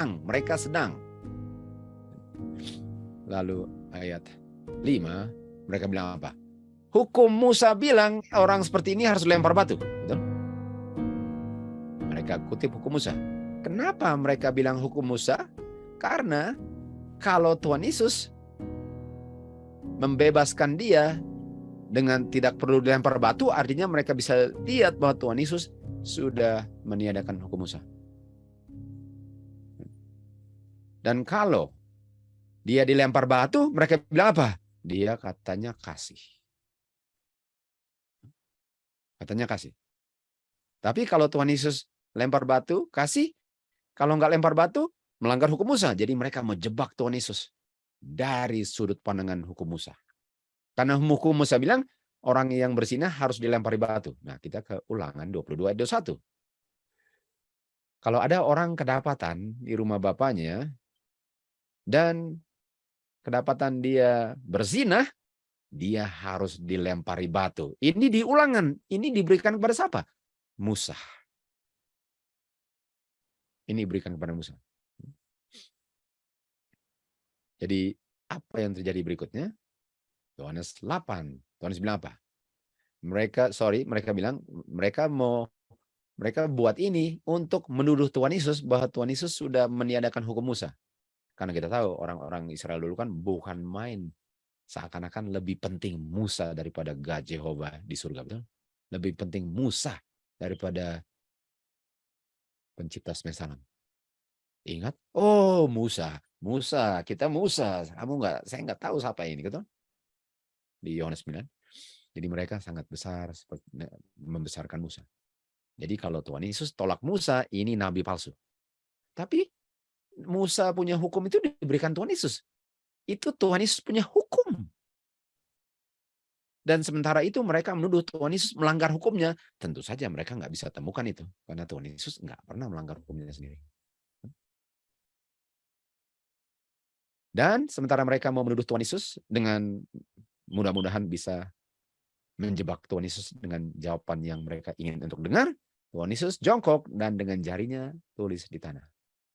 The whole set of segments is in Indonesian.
mereka sedang. Lalu ayat 5, mereka bilang apa? Hukum Musa bilang orang seperti ini harus lempar batu. Betul? Mereka kutip hukum Musa. Kenapa mereka bilang hukum Musa? Karena kalau Tuhan Yesus membebaskan dia dengan tidak perlu dilempar batu, artinya mereka bisa lihat bahwa Tuhan Yesus sudah meniadakan hukum Musa. Dan kalau dia dilempar batu, mereka bilang apa? Dia katanya kasih. Katanya kasih. Tapi kalau Tuhan Yesus lempar batu, kasih. Kalau nggak lempar batu, melanggar hukum Musa. Jadi mereka menjebak Tuhan Yesus dari sudut pandangan hukum Musa. Karena hukum Musa bilang, orang yang berzinah harus dilempari batu. Nah, kita ke Ulangan 22 ayat 21. Kalau ada orang kedapatan di rumah bapaknya, dan kedapatan dia berzinah, dia harus dilempari batu. Ini di Ulangan. Ini diberikan kepada siapa? Musa. Ini diberikan kepada Musa. Jadi apa yang terjadi berikutnya? Yohanes 8. Yohanes bilang apa? Mereka bilang mereka buat ini untuk menuduh Tuhan Yesus bahwa Tuhan Yesus sudah meniadakan hukum Musa. Karena kita tahu orang-orang Israel dulu kan bukan main, seakan-akan lebih penting Musa daripada God Jehovah di surga, betul? Lebih penting Musa daripada pencipta semesta alam. Ingat? Oh, Musa, kita Musa. Saya nggak tahu siapa ini, gitu. Di Yohanes 9. Jadi mereka sangat besar membesarkan Musa. Jadi kalau Tuhan Yesus tolak Musa, ini nabi palsu. Tapi Musa punya hukum itu diberikan Tuhan Yesus. Itu Tuhan Yesus punya hukum. Dan sementara itu mereka menuduh Tuhan Yesus melanggar hukumnya. Tentu saja mereka nggak bisa temukan itu. Karena Tuhan Yesus nggak pernah melanggar hukumnya sendiri. Dan sementara mereka mau menuduh Tuhan Yesus, dengan mudah-mudahan bisa menjebak Tuhan Yesus dengan jawaban yang mereka ingin untuk dengar, Tuhan Yesus jongkok dan dengan jarinya tulis di tanah.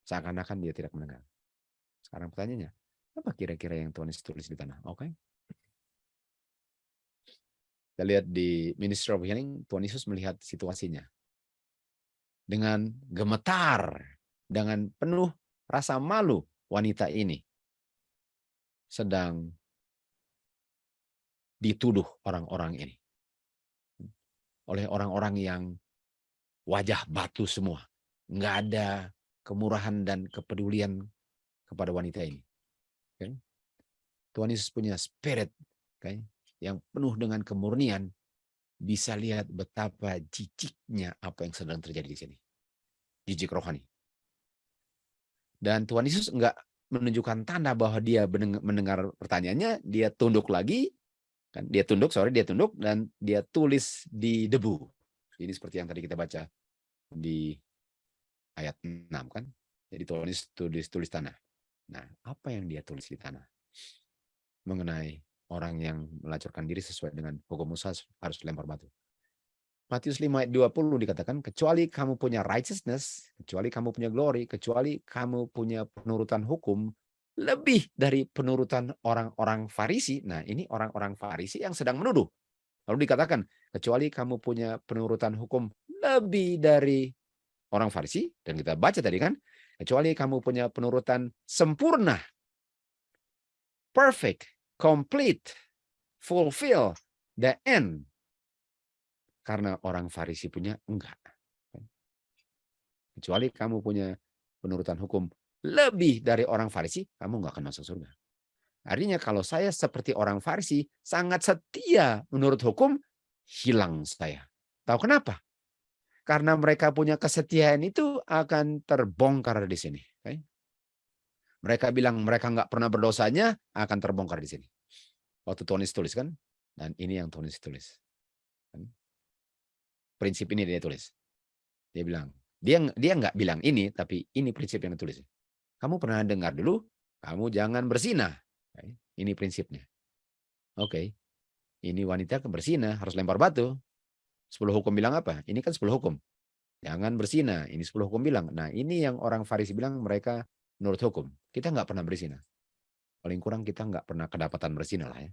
Seakan-akan dia tidak mendengar. Sekarang pertanyaannya, apa kira-kira yang Tuhan Yesus tulis di tanah? Oke. Kita lihat di Ministry of Healing, Tuhan Yesus melihat situasinya. Dengan gemetar, dengan penuh rasa malu, wanita ini sedang dituduh orang-orang ini. Oleh orang-orang yang wajah batu semua. Nggak ada kemurahan dan kepedulian kepada wanita ini. Okay? Tuhan Yesus punya spirit, okay, yang penuh dengan kemurnian, bisa lihat betapa jijiknya apa yang sedang terjadi di sini. Jijik rohani. Dan Tuhan Yesus nggak menunjukkan tanda bahwa dia mendengar pertanyaannya, dia tunduk lagi, kan? Dia tunduk dan dia tulis di debu. Ini seperti yang tadi kita baca di ayat 6, kan? Jadi Tuhan Yesus tulis tanah. Nah, apa yang dia tulis di tanah? Mengenai orang yang melacurkan diri sesuai dengan hukum Musa harus lempar batu. Matius 5 ayat 20 dikatakan, kecuali kamu punya righteousness, kecuali kamu punya glory, kecuali kamu punya penurutan hukum, lebih dari penurutan orang-orang Farisi. Nah, ini orang-orang Farisi yang sedang menuduh. Lalu dikatakan, kecuali kamu punya penurutan hukum lebih dari orang Farisi, dan kita baca tadi kan, kecuali kamu punya penurutan sempurna, perfect, complete, fulfill, the end. Karena orang Farisi punya enggak. Kecuali kamu punya penurutan hukum lebih dari orang Farisi, kamu enggak akan masuk surga. Artinya kalau saya seperti orang Farisi, sangat setia menurut hukum, hilang saya. Tahu kenapa? Karena mereka punya kesetiaan itu akan terbongkar di sini. Okay? Mereka bilang mereka nggak pernah berdosanya, akan terbongkar di sini. Waktu Tuhan Yesus tulis kan, dan ini yang Tuhan Yesus tulis. Prinsip ini dia tulis. Dia bilang, dia nggak bilang ini, tapi ini prinsip yang ditulis. Kamu pernah dengar dulu, kamu jangan berzinah. Ini prinsipnya. Oke, ini wanita berzinah harus lempar batu. 10 hukum bilang apa? Ini kan 10 hukum. Jangan berzina. Ini 10 hukum bilang. Nah, ini yang orang Farisi bilang mereka menurut hukum. Kita nggak pernah berzina. Paling kurang kita nggak pernah kedapatan berzina lah ya.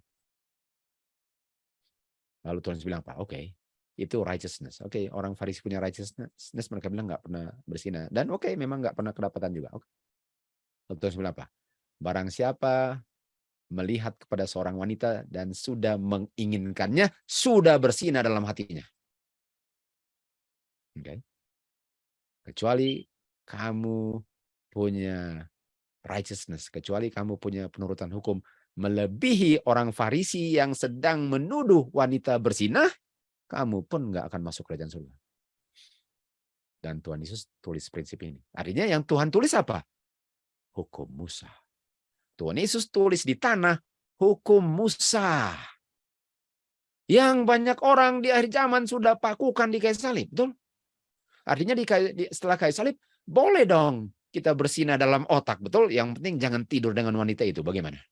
Lalu Tuhan Yesus bilang apa? Oke, itu righteousness. Oke, orang Farisi punya righteousness, mereka bilang nggak pernah berzina. Dan oke, memang nggak pernah kedapatan juga. Oke. Lalu Tuhan Yesus bilang apa? Barang siapa melihat kepada seorang wanita dan sudah menginginkannya, sudah berzina dalam hatinya. Oke. Kecuali kamu punya righteousness, kecuali kamu punya penurutan hukum melebihi orang Farisi yang sedang menuduh wanita berzina, kamu pun nggak akan masuk kerajaan surga. Dan Tuhan Yesus tulis prinsip ini. Artinya yang Tuhan tulis apa? Hukum Musa. Tuhan Yesus tulis di tanah hukum Musa. Yang banyak orang di akhir zaman sudah pakukan di kayu salib, betul? Artinya setelah kayu salib, boleh dong kita berzina dalam otak, betul? Yang penting jangan tidur dengan wanita itu. Bagaimana?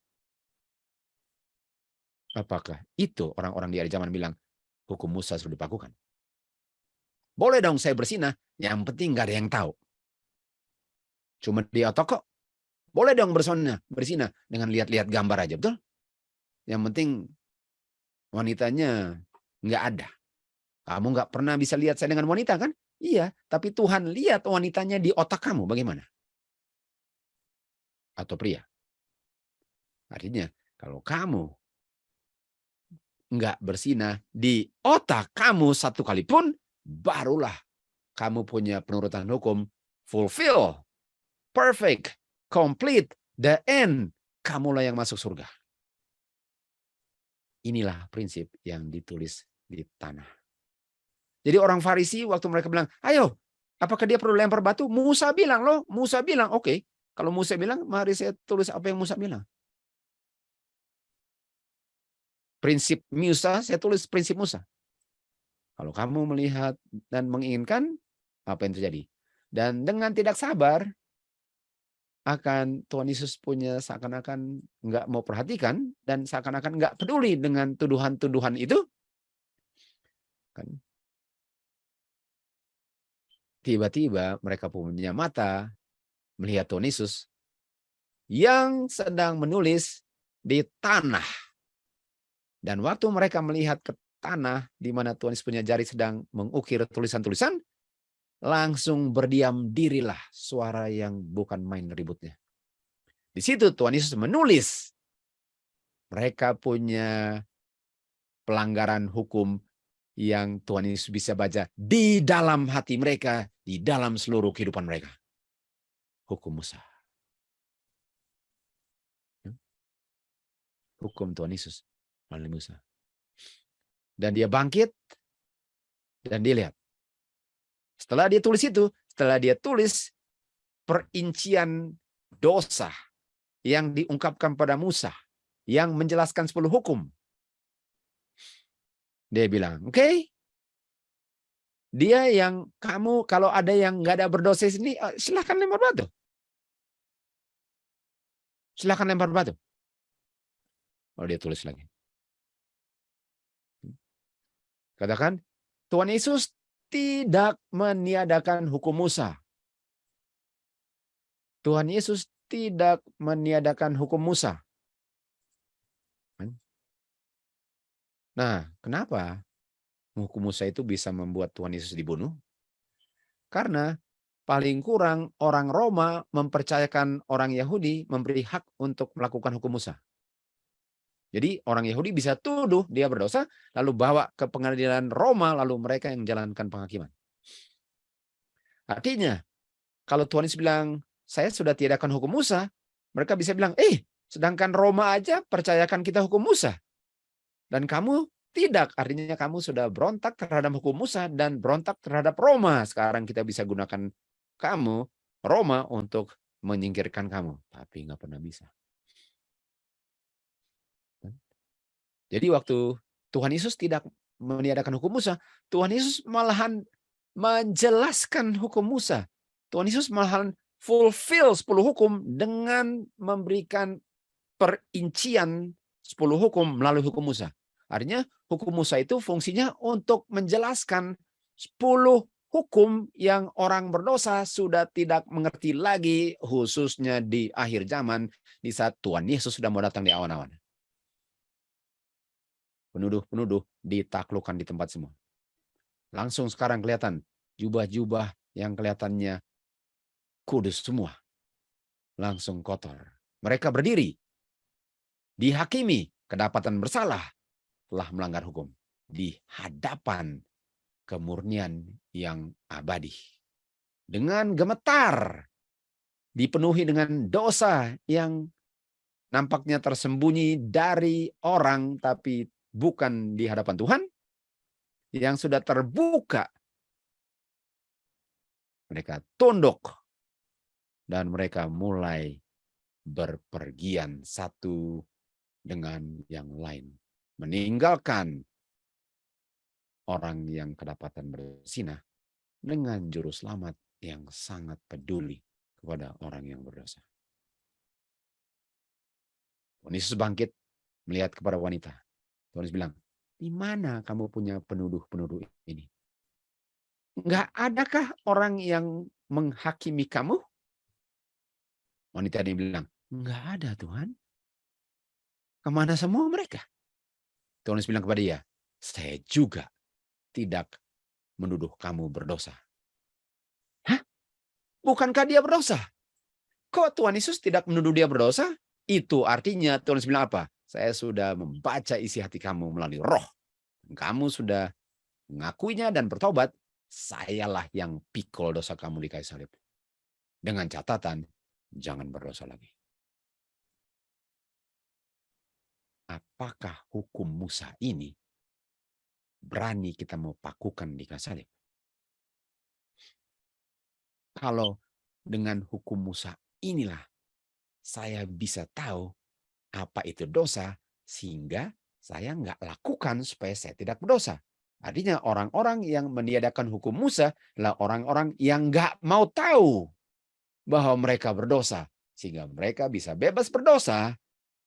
Apakah itu orang-orang di akhir zaman bilang hukum Musa sudah dipakukan? Boleh dong saya berzina, yang penting nggak ada yang tahu. Cuma di otak kok. Boleh dong berzina dengan lihat-lihat gambar aja, betul? Yang penting wanitanya nggak ada. Kamu nggak pernah bisa lihat saya dengan wanita kan? Iya, tapi Tuhan lihat wanitanya di otak kamu. Bagaimana? Atau pria. Artinya, kalau kamu nggak berzina di otak kamu satu kali pun, barulah kamu punya penurutan hukum fulfill, perfect, complete, the end. Kamulah yang masuk surga. Inilah prinsip yang ditulis di tanah. Jadi orang Farisi waktu mereka bilang, ayo, apakah dia perlu lempar batu? Musa bilang loh, Musa bilang, oke. Kalau Musa bilang, mari saya tulis apa yang Musa bilang. Prinsip Musa, saya tulis prinsip Musa. Kalau kamu melihat dan menginginkan, apa yang terjadi? Dan dengan tidak sabar, akan Tuhan Yesus punya seakan-akan nggak mau perhatikan, dan seakan-akan nggak peduli dengan tuduhan-tuduhan itu. Kan? Tiba-tiba mereka punya mata melihat Tuhan Yesus yang sedang menulis di tanah. Dan waktu mereka melihat ke tanah di mana Tuhan Yesus punya jari sedang mengukir tulisan-tulisan, langsung berdiam dirilah suara yang bukan main ributnya. Di situ Tuhan Yesus menulis. Mereka punya pelanggaran hukum yang Tuhan Yesus bisa baca di dalam hati mereka, di dalam seluruh kehidupan mereka. Hukum Musa. Hukum Tuhan Yesus melalui Musa. Dan dia bangkit, dan dia lihat. Setelah dia tulis itu, setelah dia tulis perincian dosa yang diungkapkan pada Musa, yang menjelaskan 10 hukum. Dia bilang, oke, dia yang kamu, kalau ada yang nggak ada berdosa di sini, silahkan lempar batu. Silahkan lempar batu. Oh, dia tulis lagi. Katakan, Tuhan Yesus tidak meniadakan hukum Musa. Tuhan Yesus tidak meniadakan hukum Musa. Nah, kenapa hukum Musa itu bisa membuat Tuhan Yesus dibunuh? Karena paling kurang orang Roma mempercayakan orang Yahudi memberi hak untuk melakukan hukum Musa. Jadi orang Yahudi bisa tuduh dia berdosa, lalu bawa ke pengadilan Roma, lalu mereka yang menjalankan penghakiman. Artinya, kalau Tuhan Yesus bilang, saya sudah tiadakan hukum Musa, mereka bisa bilang, sedangkan Roma aja percayakan kita hukum Musa. Dan kamu tidak, artinya kamu sudah berontak terhadap hukum Musa dan berontak terhadap Roma. Sekarang kita bisa gunakan kamu, Roma, untuk menyingkirkan kamu. Tapi nggak pernah bisa. Jadi waktu Tuhan Yesus tidak meniadakan hukum Musa, Tuhan Yesus malahan menjelaskan hukum Musa. Tuhan Yesus malahan fulfill 10 hukum dengan memberikan perincian 10 hukum melalui hukum Musa. Artinya hukum Musa itu fungsinya untuk menjelaskan 10 hukum yang orang berdosa sudah tidak mengerti lagi, khususnya di akhir zaman, di saat Tuhan Yesus sudah mau datang di awan-awan. Penuduh-penuduh ditaklukkan di tempat semua. Langsung sekarang kelihatan jubah-jubah yang kelihatannya kudus semua. Langsung kotor. Mereka berdiri, dihakimi, kedapatan bersalah, telah melanggar hukum. Di hadapan kemurnian yang abadi. Dengan gemetar, dipenuhi dengan dosa yang nampaknya tersembunyi dari orang, tapi bukan di hadapan Tuhan, yang sudah terbuka. Mereka tunduk, dan mereka mulai berpergian satu dengan yang lain. Meninggalkan orang yang kedapatan bersinah dengan juru selamat yang sangat peduli kepada orang yang berdosa. Tuhan Yesus bangkit melihat kepada wanita. Tuhan Yesus bilang, di mana kamu punya penuduh-penuduh ini? Enggak adakah orang yang menghakimi kamu? Wanita ini bilang, enggak ada Tuhan. Kemana semua mereka? Tuhan Yesus bilang kepada dia, saya juga tidak menuduh kamu berdosa. Hah? Bukankah dia berdosa? Kok Tuhan Yesus tidak menuduh dia berdosa? Itu artinya Tuhan Yesus bilang apa? Saya sudah membaca isi hati kamu melalui roh. Kamu sudah mengakuinya dan bertobat. Sayalah yang pikul dosa kamu di kayu salib. Dengan catatan, jangan berdosa lagi. Apakah hukum Musa ini berani kita mau pakukan di kayu salib? Kalau dengan hukum Musa inilah saya bisa tahu apa itu dosa, sehingga saya nggak lakukan supaya saya tidak berdosa. Artinya orang-orang yang meniadakan hukum Musa adalah orang-orang yang nggak mau tahu bahwa mereka berdosa, sehingga mereka bisa bebas berdosa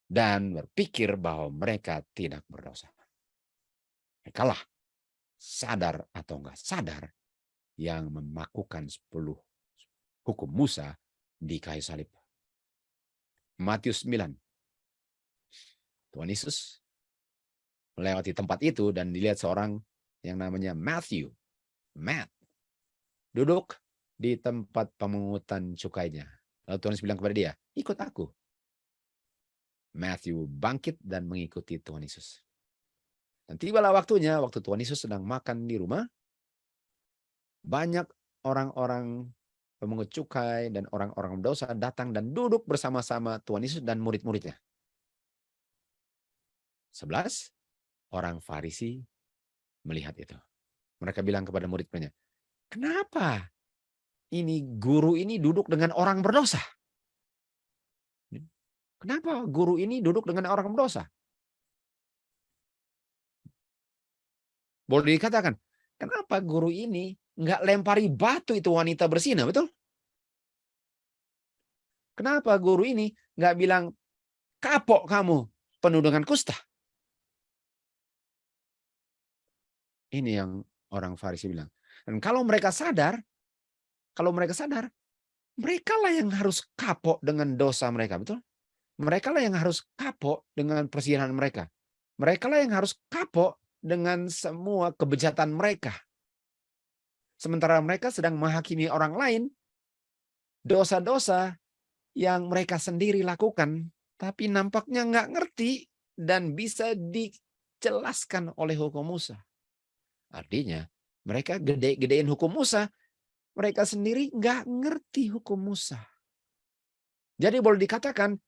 dan berpikir bahwa mereka tidak berdosa. Merekalah sadar atau nggak sadar yang memakukan 10 hukum Musa di kayu salib. Matius 9. Tuhan Yesus melewati tempat itu dan dilihat seorang yang namanya Matthew. Matt. Duduk di tempat pemungutan cukainya. Lalu Tuhan Yesus bilang kepada dia, ikut aku. Matthew bangkit dan mengikuti Tuhan Yesus. Dan tibalah waktunya, waktu Tuhan Yesus sedang makan di rumah, banyak orang-orang pemungut cukai dan orang-orang berdosa datang dan duduk bersama-sama Tuhan Yesus dan murid-muridnya. 11 orang Farisi melihat itu. Mereka bilang kepada murid-muridnya, kenapa ini guru ini duduk dengan orang berdosa? Kenapa guru ini duduk dengan orang berdosa? Boleh dikatakan, kenapa guru ini nggak lempari batu itu wanita berzina, betul? Kenapa guru ini nggak bilang, kapok kamu, penuh dengan kusta? Ini yang orang Farisi bilang. Dan kalau mereka sadar, mereka lah yang harus kapok dengan dosa mereka, betul? Mereka lah yang harus kapok dengan persinahan mereka. Mereka lah yang harus kapok dengan semua kebejatan mereka. Sementara mereka sedang menghakimi orang lain, dosa-dosa yang mereka sendiri lakukan, tapi nampaknya nggak ngerti dan bisa dijelaskan oleh hukum Musa. Artinya, mereka gede-gedein hukum Musa, mereka sendiri nggak ngerti hukum Musa. Jadi boleh dikatakan,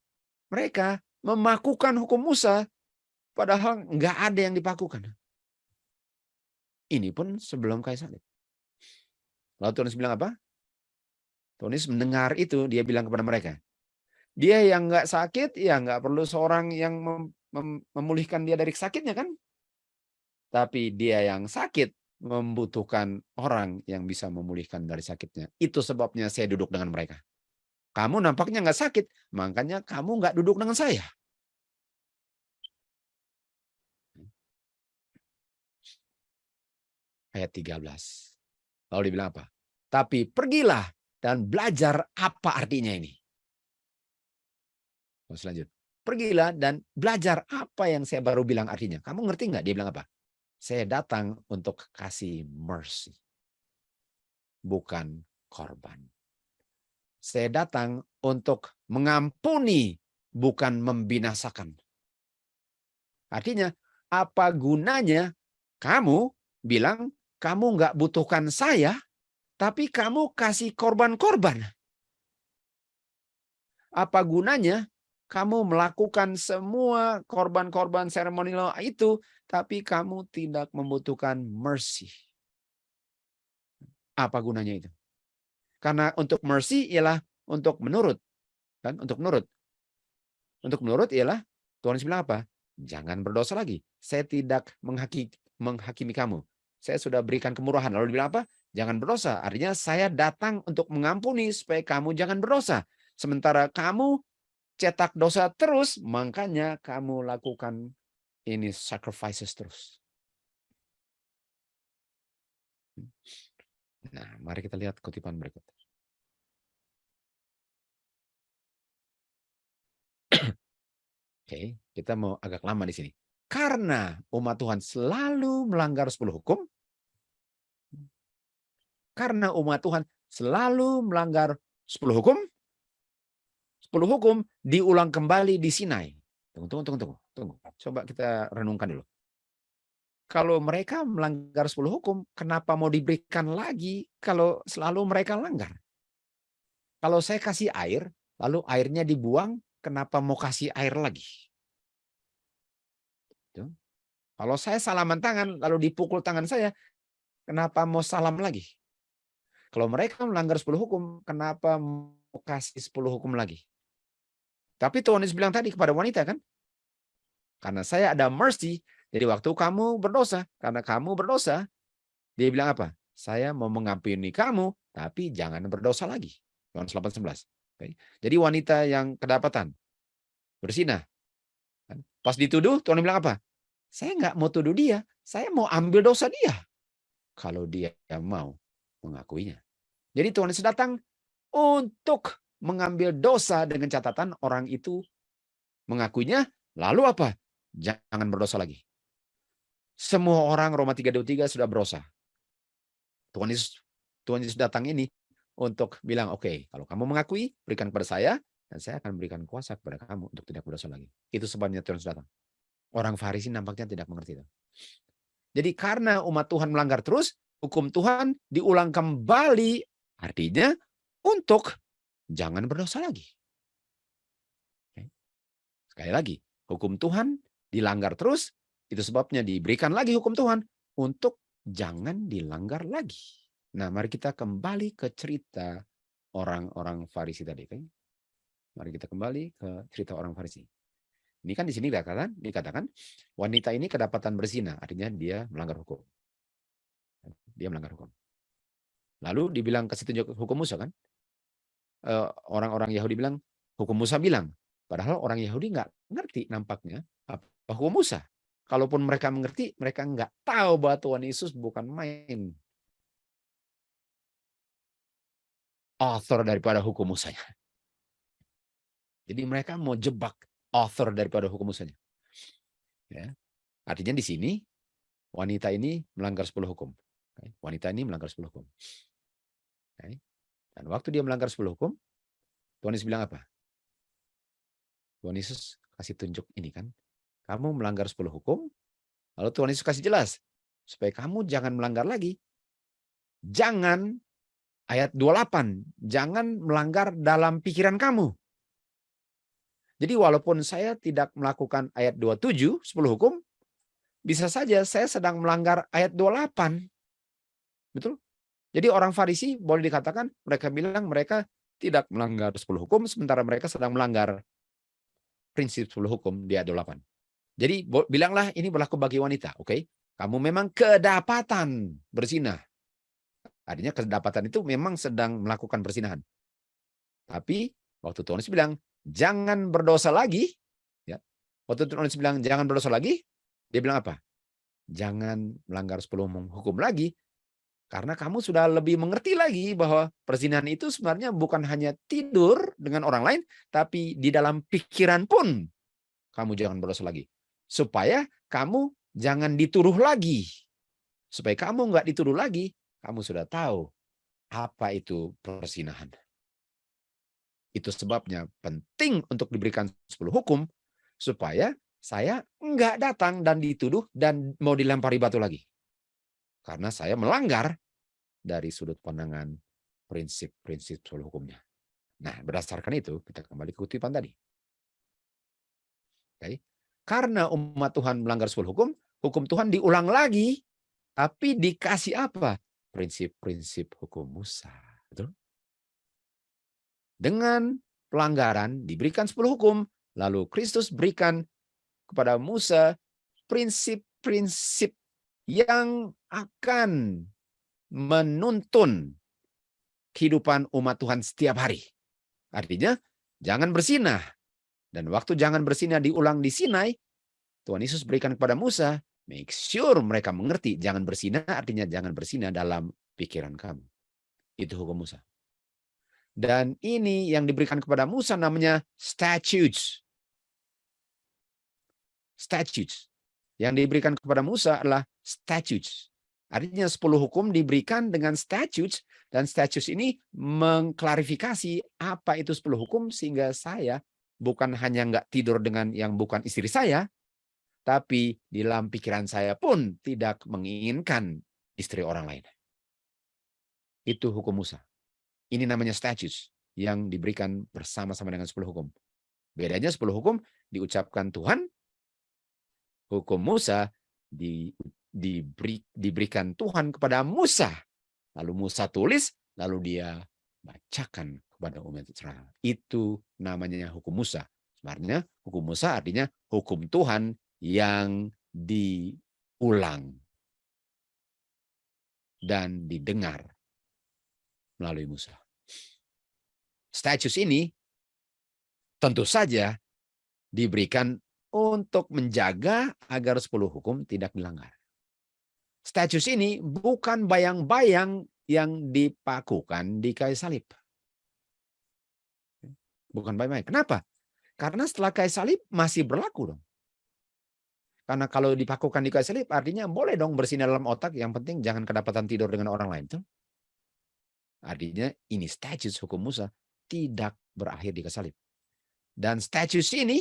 mereka memakukan hukum Musa, padahal nggak ada yang dipakukan. Ini pun sebelum kayu salib. Lalu Tuhan Yesus bilang apa? Tuhan Yesus mendengar itu, dia bilang kepada mereka, dia yang nggak sakit, ya nggak perlu seorang yang memulihkan dia dari sakitnya kan? Tapi dia yang sakit membutuhkan orang yang bisa memulihkan dari sakitnya. Itu sebabnya saya duduk dengan mereka. Kamu nampaknya nggak sakit, makanya kamu nggak duduk dengan saya. Ayat 13. Lalu dibilang apa? Tapi pergilah dan belajar apa artinya ini. Selanjutnya. Pergilah dan belajar apa yang saya baru bilang artinya. Kamu ngerti nggak dia bilang apa? Saya datang untuk kasih mercy. Bukan korban. Saya datang untuk mengampuni, bukan membinasakan. Artinya, apa gunanya kamu bilang kamu nggak butuhkan saya, tapi kamu kasih korban-korban? Apa gunanya kamu melakukan semua korban-korban seremonial itu, tapi kamu tidak membutuhkan mercy? Apa gunanya itu? Karena untuk mercy ialah untuk menurut. Kan? Untuk menurut. Untuk menurut ialah Tuhan Yesus bilang apa? Jangan berdosa lagi. Saya tidak menghakimi kamu. Saya sudah berikan kemurahan. Lalu dibilang apa? Jangan berdosa. Artinya saya datang untuk mengampuni supaya kamu jangan berdosa. Sementara kamu cetak dosa terus, makanya kamu lakukan ini sacrifices terus. Nah, mari kita lihat kutipan berikut. Oke, kita mau agak lama di sini. Karena umat Tuhan selalu melanggar 10 hukum, karena umat Tuhan selalu melanggar 10 hukum, 10 hukum diulang kembali di Sinai. Tunggu. Coba kita renungkan dulu. Kalau mereka melanggar 10 hukum, kenapa mau diberikan lagi kalau selalu mereka langgar? Kalau saya kasih air, lalu airnya dibuang, kenapa mau kasih air lagi? Kalau saya salaman tangan, lalu dipukul tangan saya, kenapa mau salam lagi? Kalau mereka melanggar 10 hukum, kenapa mau kasih 10 hukum lagi? Tapi Tuhan Yesus bilang tadi kepada wanita kan, karena saya ada mercy, jadi waktu kamu berdosa, karena kamu berdosa, dia bilang apa? Saya mau mengampuni kamu, tapi jangan berdosa lagi. Yohanes 8:11. Jadi wanita yang kedapatan, bersinah. Pas dituduh, Tuhan bilang apa? Saya nggak mau tuduh dia, saya mau ambil dosa dia. Kalau dia mau mengakuinya. Jadi Tuhan Yesus datang untuk mengambil dosa dengan catatan orang itu mengakuinya, lalu apa? Jangan berdosa lagi. Semua orang Roma 3:23 sudah berdosa. Tuhan Yesus datang ini untuk bilang, oke, kalau kamu mengakui, berikan kepada saya, dan saya akan berikan kuasa kepada kamu untuk tidak berdosa lagi. Itu sebabnya Tuhan Yesus datang. Orang Farisi nampaknya tidak mengerti itu. Jadi karena umat Tuhan melanggar terus, hukum Tuhan diulang kembali, artinya untuk jangan berdosa lagi. Sekali lagi, hukum Tuhan dilanggar terus, itu sebabnya diberikan lagi hukum Tuhan untuk jangan dilanggar lagi. Nah, mari kita kembali ke cerita orang-orang Farisi tadi. Mari kita kembali ke cerita orang Farisi. Ini kan di sini dikatakan wanita ini kedapatan berzina, artinya dia melanggar hukum. Dia melanggar hukum. Lalu dibilang kasih tunjuk hukum Musa kan? Orang-orang Yahudi bilang, hukum Musa bilang. Padahal orang Yahudi nggak ngerti nampaknya apa hukum Musa. Kalaupun mereka mengerti, mereka nggak tahu bahwa Tuhan Yesus bukan main author daripada hukum Musanya. Jadi mereka mau jebak author daripada hukum Musanya. Ya. Artinya di sini wanita ini melanggar 10 hukum. Wanita ini melanggar 10 hukum. Dan waktu dia melanggar 10 hukum, Tuhan Yesus bilang apa? Tuhan Yesus kasih tunjuk ini kan. Kamu melanggar 10 hukum, lalu Tuhan Yesus kasih jelas. Supaya kamu jangan melanggar lagi. Jangan, ayat 28, jangan melanggar dalam pikiran kamu. Jadi walaupun saya tidak melakukan ayat 27, 10 hukum, bisa saja saya sedang melanggar ayat 28. Betul? Jadi orang Farisi boleh dikatakan, mereka bilang mereka tidak melanggar 10 hukum, sementara mereka sedang melanggar prinsip 10 hukum di ayat 28. Jadi bilanglah ini berlaku bagi wanita. Oke, kamu memang kedapatan berzina. Artinya kedapatan itu memang sedang melakukan perzinahan. Tapi waktu Tuhan Yesus bilang, jangan berdosa lagi. Ya. Waktu Tuhan Yesus bilang, jangan berdosa lagi. Dia bilang apa? Jangan melanggar 10 hukum lagi. Karena kamu sudah lebih mengerti lagi bahwa perzinahan itu sebenarnya bukan hanya tidur dengan orang lain, tapi di dalam pikiran pun kamu jangan berdosa lagi. Supaya kamu jangan dituduh lagi. Supaya kamu nggak dituduh lagi, kamu sudah tahu apa itu perzinahan. Itu sebabnya penting untuk diberikan 10 hukum, supaya saya nggak datang dan dituduh dan mau dilempari batu lagi. Karena saya melanggar dari sudut pandangan prinsip-prinsip 10 hukumnya. Nah, berdasarkan itu, kita kembali ke kutipan tadi. Okay. Karena umat Tuhan melanggar 10 hukum, hukum Tuhan diulang lagi, tapi dikasih apa? Prinsip-prinsip hukum Musa. Betul? Dengan pelanggaran diberikan 10 hukum, lalu Kristus berikan kepada Musa prinsip-prinsip yang akan menuntun kehidupan umat Tuhan setiap hari. Artinya, jangan bersinah. Dan waktu jangan bersinah diulang di Sinai, Tuhan Yesus berikan kepada Musa, make sure mereka mengerti. Jangan bersinah artinya jangan bersinah dalam pikiran kamu. Itu hukum Musa. Dan ini yang diberikan kepada Musa namanya statutes. Statutes. Yang diberikan kepada Musa adalah statutes. Artinya 10 hukum diberikan dengan statutes, dan statutes ini mengklarifikasi apa itu 10 hukum, sehingga saya bukan hanya nggak tidur dengan yang bukan istri saya, tapi di dalam pikiran saya pun tidak menginginkan istri orang lain. Itu hukum Musa. Ini namanya statutes yang diberikan bersama-sama dengan 10 hukum. Bedanya 10 hukum diucapkan Tuhan, hukum Musa diberikan Tuhan kepada Musa. Lalu Musa tulis, lalu dia bacakan kepada umat Israel. Itu namanya hukum Musa. Sebenarnya hukum Musa artinya hukum Tuhan yang diulang dan didengar melalui Musa. Statutes ini tentu saja diberikan untuk menjaga agar 10 hukum tidak dilanggar. Statutes ini bukan bayang-bayang yang dipakukan di kayu salib. Bukan bayang-bayang. Kenapa? Karena setelah kayu salib masih berlaku dong. Karena kalau dipakukan di kayu salib artinya boleh dong bersinar dalam otak, yang penting jangan kedapatan tidur dengan orang lain. Tuh. Artinya ini statutes hukum Musa tidak berakhir di kayu salib. Dan statutes ini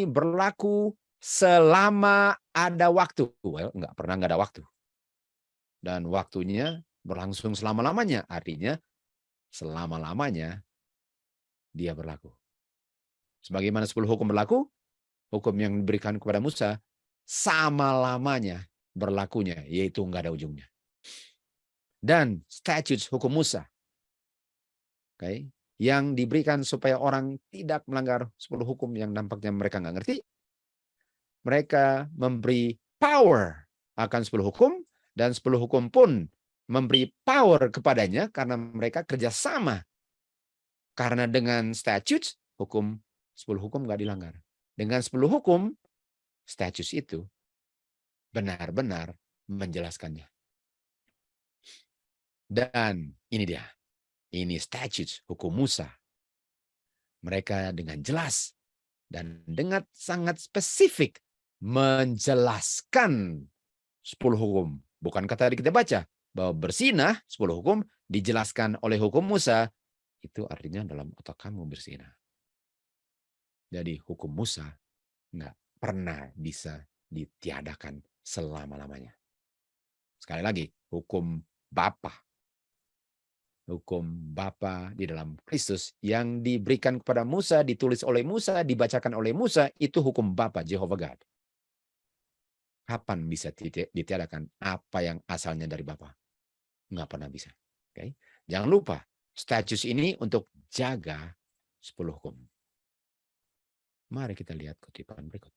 berlaku selama ada waktu. Well, nggak pernah nggak ada waktu. Dan waktunya berlangsung selama-lamanya. Artinya selama-lamanya dia berlaku. Sebagaimana 10 hukum berlaku, hukum yang diberikan kepada Musa sama lamanya berlakunya, yaitu nggak ada ujungnya. Dan statutes hukum Musa, okay, yang diberikan supaya orang tidak melanggar 10 hukum yang nampaknya mereka nggak ngerti, mereka memberi power akan 10 hukum, dan 10 hukum pun memberi power kepadanya karena mereka kerjasama. Karena dengan statutes, 10 hukum nggak dilanggar. Dengan 10 hukum, statutes itu benar-benar menjelaskannya. Dan ini dia. Ini statutes hukum Musa. Mereka dengan jelas dan dengan sangat spesifik menjelaskan 10 hukum. Bukan kata tadi kita baca bahwa bersinah 10 hukum dijelaskan oleh hukum Musa. Itu artinya dalam otak kamu bersinah. Jadi hukum Musa nggak pernah bisa ditiadakan selama-lamanya. Sekali lagi, hukum Bapa. Hukum Bapa di dalam Kristus yang diberikan kepada Musa, ditulis oleh Musa, dibacakan oleh Musa, itu hukum Bapa, Jehovah God. Kapan bisa ditiadakan apa yang asalnya dari Bapa? Nggak pernah bisa. Okay? Jangan lupa, statutes ini untuk jaga 10 hukum. Mari kita lihat kutipan berikut.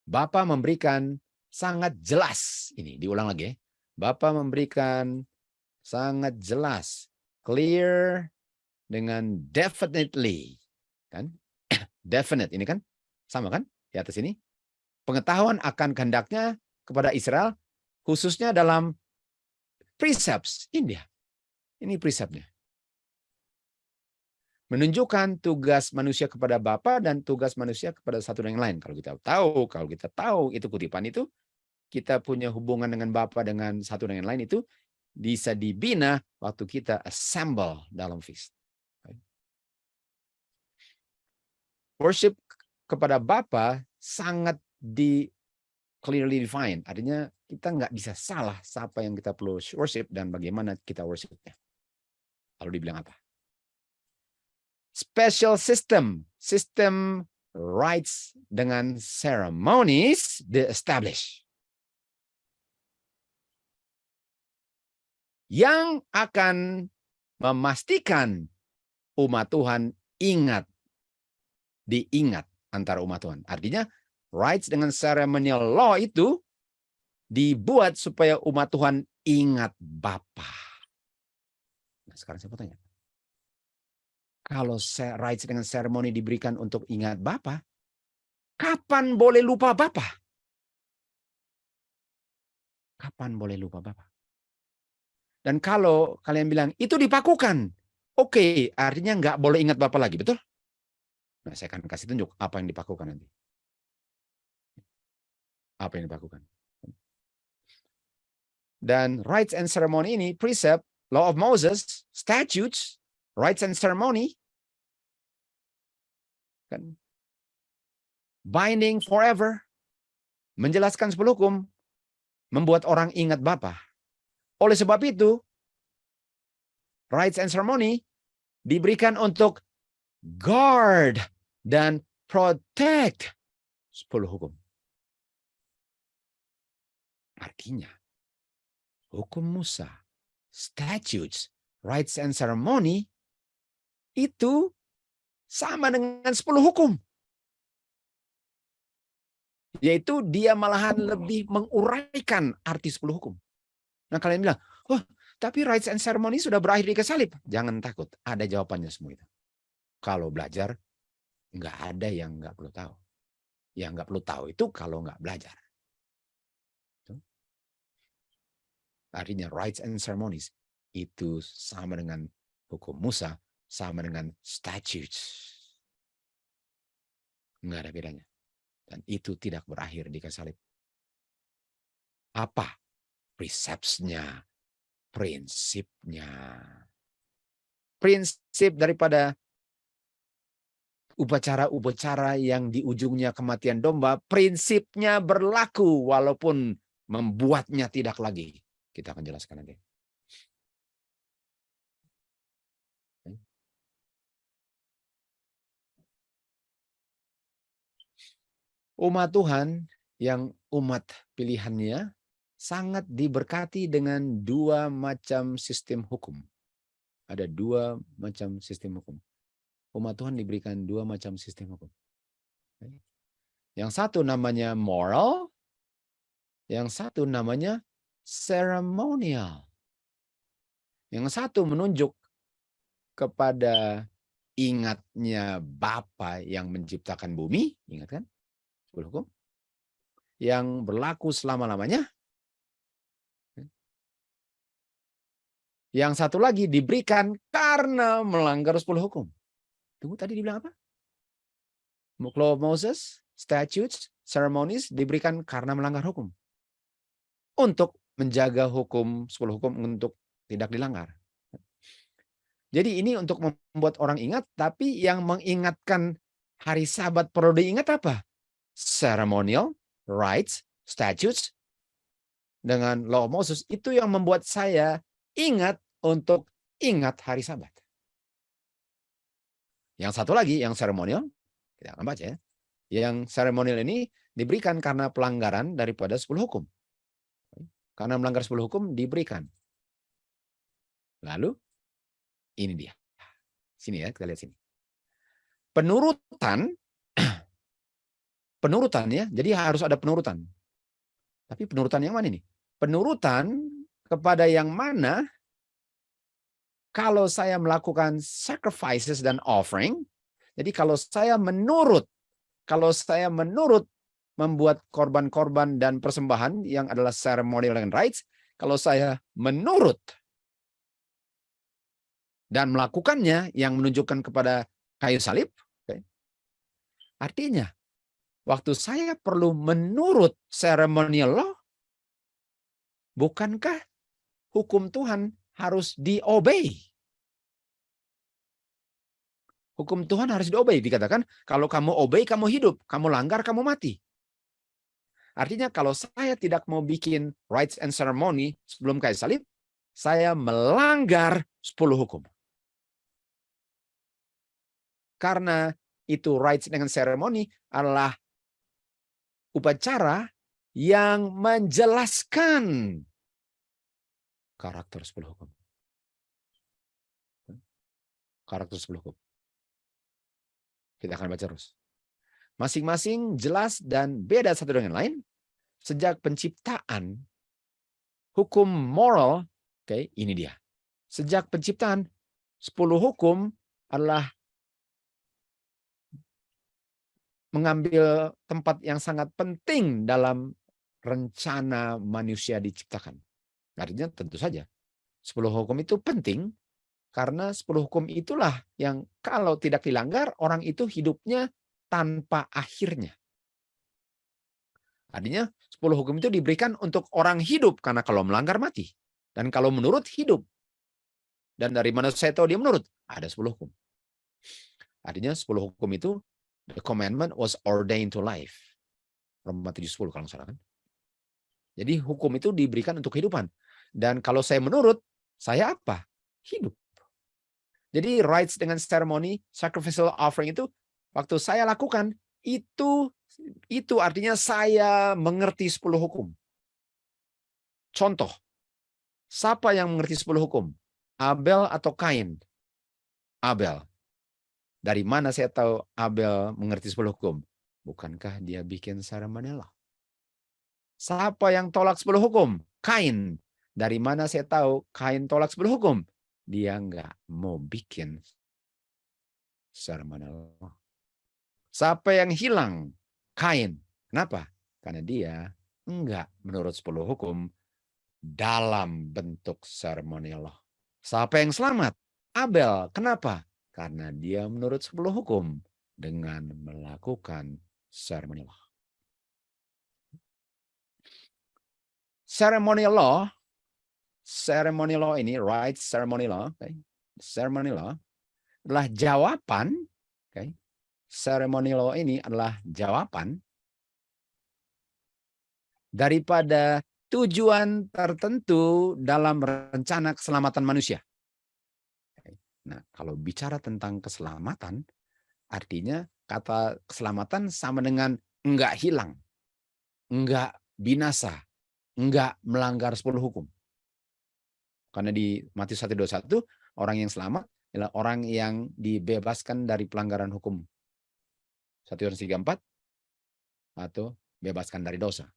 Bapa memberikan sangat jelas, ini diulang lagi ya. Bapa memberikan sangat jelas, clear dengan definitely, kan? Definite ini kan sama kan di atas ini. pengetahuan akan kehendaknya kepada Israel, khususnya dalam precepts India. Ini preceptnya. Menunjukkan tugas manusia kepada Bapa dan tugas manusia kepada satu dan yang lain. Kalau kita tahu itu kutipan itu, kita punya hubungan dengan Bapa dengan satu dan yang lain itu bisa dibina waktu kita assemble dalam feast. Worship kepada Bapa sangat clearly defined. Artinya kita nggak bisa salah siapa yang kita perlu worship dan bagaimana kita worshipnya. Lalu dibilang apa? Special system rites dengan ceremonies di-establish. Yang akan memastikan umat Tuhan diingat antara umat Tuhan. Artinya, rites dengan ceremonial law itu dibuat supaya umat Tuhan ingat Bapa. Nah, sekarang saya mau tanya. Kalau rites dengan seremoni diberikan untuk ingat Bapa, kapan boleh lupa Bapa? Kapan boleh lupa Bapa? Dan kalau kalian bilang, itu dipakukan. Oke, artinya nggak boleh ingat Bapa lagi, betul? Nah, saya akan kasih tunjuk apa yang dipakukan nanti. Apa yang dipakukan. Dan rites and ceremony ini, precept, law of Moses, statutes, rites and ceremony, kan? Binding forever, menjelaskan 10 hukum, membuat orang ingat Bapa. Oleh sebab itu, rites and ceremony diberikan untuk guard dan protect 10 hukum. Artinya, hukum Musa, statutes, rites and ceremony itu sama dengan 10 hukum. Yaitu dia malahan lebih menguraikan arti 10 hukum. Nah, kalian bilang, "Oh, tapi rites and ceremony sudah berakhir di kayu salib." Jangan takut, ada jawabannya semua itu. Kalau belajar, nggak ada yang nggak perlu tahu. Yang nggak perlu tahu itu kalau nggak belajar. Artinya rites and ceremonies itu sama dengan hukum Musa, sama dengan statutes. Nggak ada bedanya. Dan itu tidak berakhir di kayu salib. Apa? Precepts-nya, prinsipnya. Prinsip daripada upacara-upacara yang di ujungnya kematian domba, prinsipnya berlaku walaupun membuatnya tidak lagi. Kita akan jelaskan nanti. Umat Tuhan yang umat pilihannya sangat diberkati dengan 2 macam sistem hukum. Ada 2 macam sistem hukum. Umat Tuhan diberikan 2 macam sistem hukum. Yang satu namanya moral, yang satu namanya ceremonial. Yang satu menunjuk kepada ingatnya Bapa yang menciptakan bumi, ingat kan? 10 hukum. Yang berlaku selama-lamanya. Yang satu lagi diberikan karena melanggar 10 hukum. Tunggu, tadi dibilang apa? Law of Moses, statutes, ceremonies diberikan karena melanggar hukum. Untuk menjaga hukum, 10 hukum untuk tidak dilanggar. Jadi ini untuk membuat orang ingat, tapi yang mengingatkan hari Sabat perlu diingat apa? Ceremonial, rites, statutes, dengan Law of Moses, itu yang membuat saya ingat untuk ingat hari Sabat. Yang satu lagi, yang seremonial, kita akan baca ya. Yang seremonial ini diberikan karena pelanggaran daripada 10 hukum. Karena melanggar 10 hukum diberikan. Lalu, ini dia. Sini ya, kita lihat sini. Penurutan ya, jadi harus ada penurutan. Tapi penurutan yang mana ini? Penurutan kepada yang mana kalau saya melakukan sacrifices dan offering, jadi kalau saya menurut membuat korban-korban dan persembahan yang adalah ceremonial and rites, kalau saya menurut dan melakukannya yang menunjukkan kepada kayu salib, artinya waktu saya perlu menurut ceremonial law, bukankah hukum Tuhan harus diobey? Hukum Tuhan harus diobey. Dikatakan, kalau kamu obey, kamu hidup. Kamu langgar, kamu mati. Artinya kalau saya tidak mau bikin rites and ceremony sebelum kayu salib, saya melanggar 10 hukum. Karena itu rites dengan ceremony adalah upacara yang menjelaskan karakter 10 hukum. Karakter 10 hukum. Kita akan baca terus. Masing-masing jelas dan beda satu dengan lain. Sejak penciptaan, hukum moral, ini dia. Sejak penciptaan, 10 hukum adalah mengambil tempat yang sangat penting dalam rencana manusia diciptakan. Artinya tentu saja, 10 hukum itu penting, karena 10 hukum itulah yang kalau tidak dilanggar, orang itu hidupnya tanpa akhirnya. Artinya 10 hukum itu diberikan untuk orang hidup, karena kalau melanggar mati. Dan kalau menurut hidup. Dan dari mana saya tahu dia menurut? Ada 10 hukum. Artinya 10 hukum itu, the commandment was ordained to life. Roma 7:10 kalau salah kan. Jadi hukum itu diberikan untuk kehidupan. Dan kalau saya menurut, saya apa? Hidup. Jadi rites dengan ceremony, sacrificial offering itu, waktu saya lakukan, itu artinya saya mengerti 10 hukum. Contoh, siapa yang mengerti 10 hukum? Abel atau Kain? Abel. Dari mana saya tahu Abel mengerti 10 hukum? Bukankah dia bikin ceremonial law? Siapa yang tolak 10 hukum? Kain. Dari mana saya tahu Kain tolak 10 hukum? Dia nggak mau bikin ceremonial law. Siapa yang hilang? Kain. Kenapa? Karena dia enggak menurut 10 hukum dalam bentuk ceremonial law. Siapa yang selamat? Abel. Kenapa? Karena dia menurut 10 hukum dengan melakukan ceremonial law. Ceremonial law ini, rights ceremonial law, ceremonial law adalah jawaban, ceremonial law ini adalah jawaban daripada tujuan tertentu dalam rencana keselamatan manusia. Nah, kalau bicara tentang keselamatan, artinya kata keselamatan sama dengan enggak hilang, enggak binasa, enggak melanggar 10 hukum. Karena di Matius 1:21, orang yang selamat adalah orang yang dibebaskan dari pelanggaran hukum. 1 Yohanes 3:4 atau bebaskan dari dosa.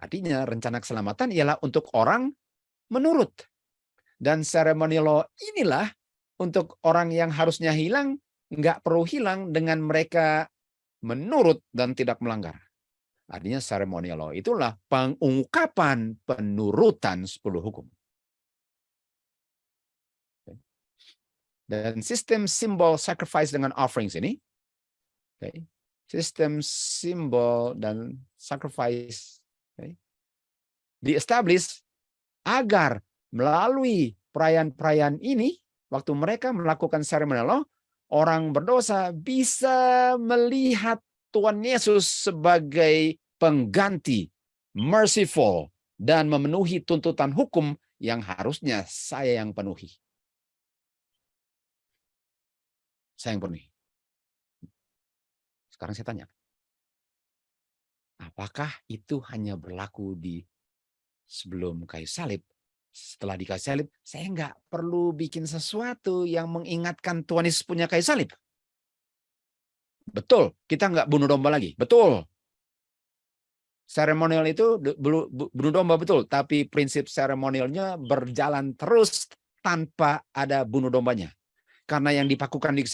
Artinya rencana keselamatan ialah untuk orang menurut. Dan ceremonial law inilah untuk orang yang harusnya hilang, nggak perlu hilang dengan mereka menurut dan tidak melanggar. Artinya ceremonial law itulah pengungkapan penurutan 10 hukum. Dan sistem simbol sacrifice dengan offerings ini, sistem simbol dan sacrifice di-establish agar melalui perayaan-perayaan ini, waktu mereka melakukan ceremonial law, orang berdosa bisa melihat Tuhan Yesus sebagai pengganti, merciful, dan memenuhi tuntutan hukum yang harusnya saya yang penuhi. Saya yang penuhi. Sekarang saya tanya, apakah itu hanya berlaku di sebelum kayu salib? Setelah di kayu salib, saya nggak perlu bikin sesuatu yang mengingatkan Tuhan Yesus punya kayu salib. Betul, kita nggak bunuh domba lagi. Betul. Seremonial itu bunuh domba, betul. Tapi prinsip seremonialnya berjalan terus tanpa ada bunuh dombanya. Karena yang dipakukan di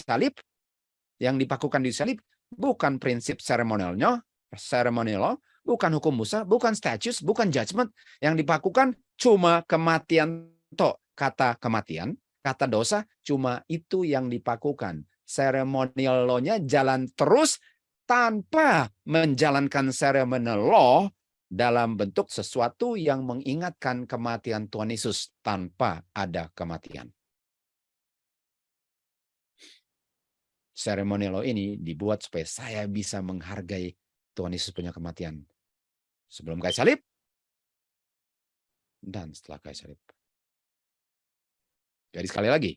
salib bukan prinsip seremonialnya, ceremonial law, bukan hukum Musa, bukan statutes, bukan judgment. Yang dipakukan cuma kematian toh. Kata kematian, kata dosa, cuma itu yang dipakukan. Ceremonial law-nya jalan terus tanpa menjalankan ceremonial law dalam bentuk sesuatu yang mengingatkan kematian Tuhan Yesus tanpa ada kematian. Ceremonial law ini dibuat supaya saya bisa menghargai Tuhan Yesus punya kematian. Sebelum kayu salib dan setelah kayu salib. Jadi sekali lagi,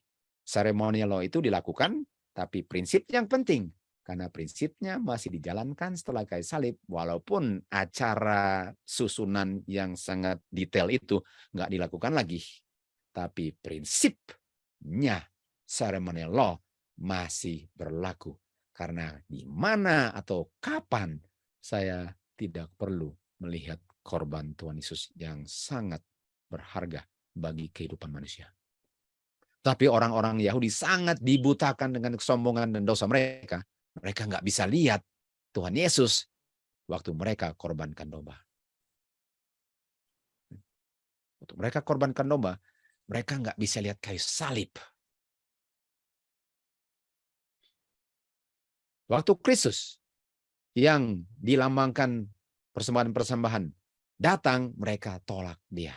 ceremonial law itu dilakukan, tapi prinsip yang penting. Karena prinsipnya masih dijalankan setelah kayu salib. Walaupun acara susunan yang sangat detail itu nggak dilakukan lagi. Tapi prinsipnya ceremonial law masih berlaku. Karena di mana atau kapan saya tidak perlu melihat korban Tuhan Yesus yang sangat berharga bagi kehidupan manusia. Tapi orang-orang Yahudi sangat dibutakan dengan kesombongan dan dosa mereka. Mereka nggak bisa lihat Tuhan Yesus waktu mereka korbankan domba. Untuk mereka korbankan domba, mereka nggak bisa lihat kayu salib. Waktu Kristus yang dilambangkan persembahan-persembahan datang, mereka tolak dia.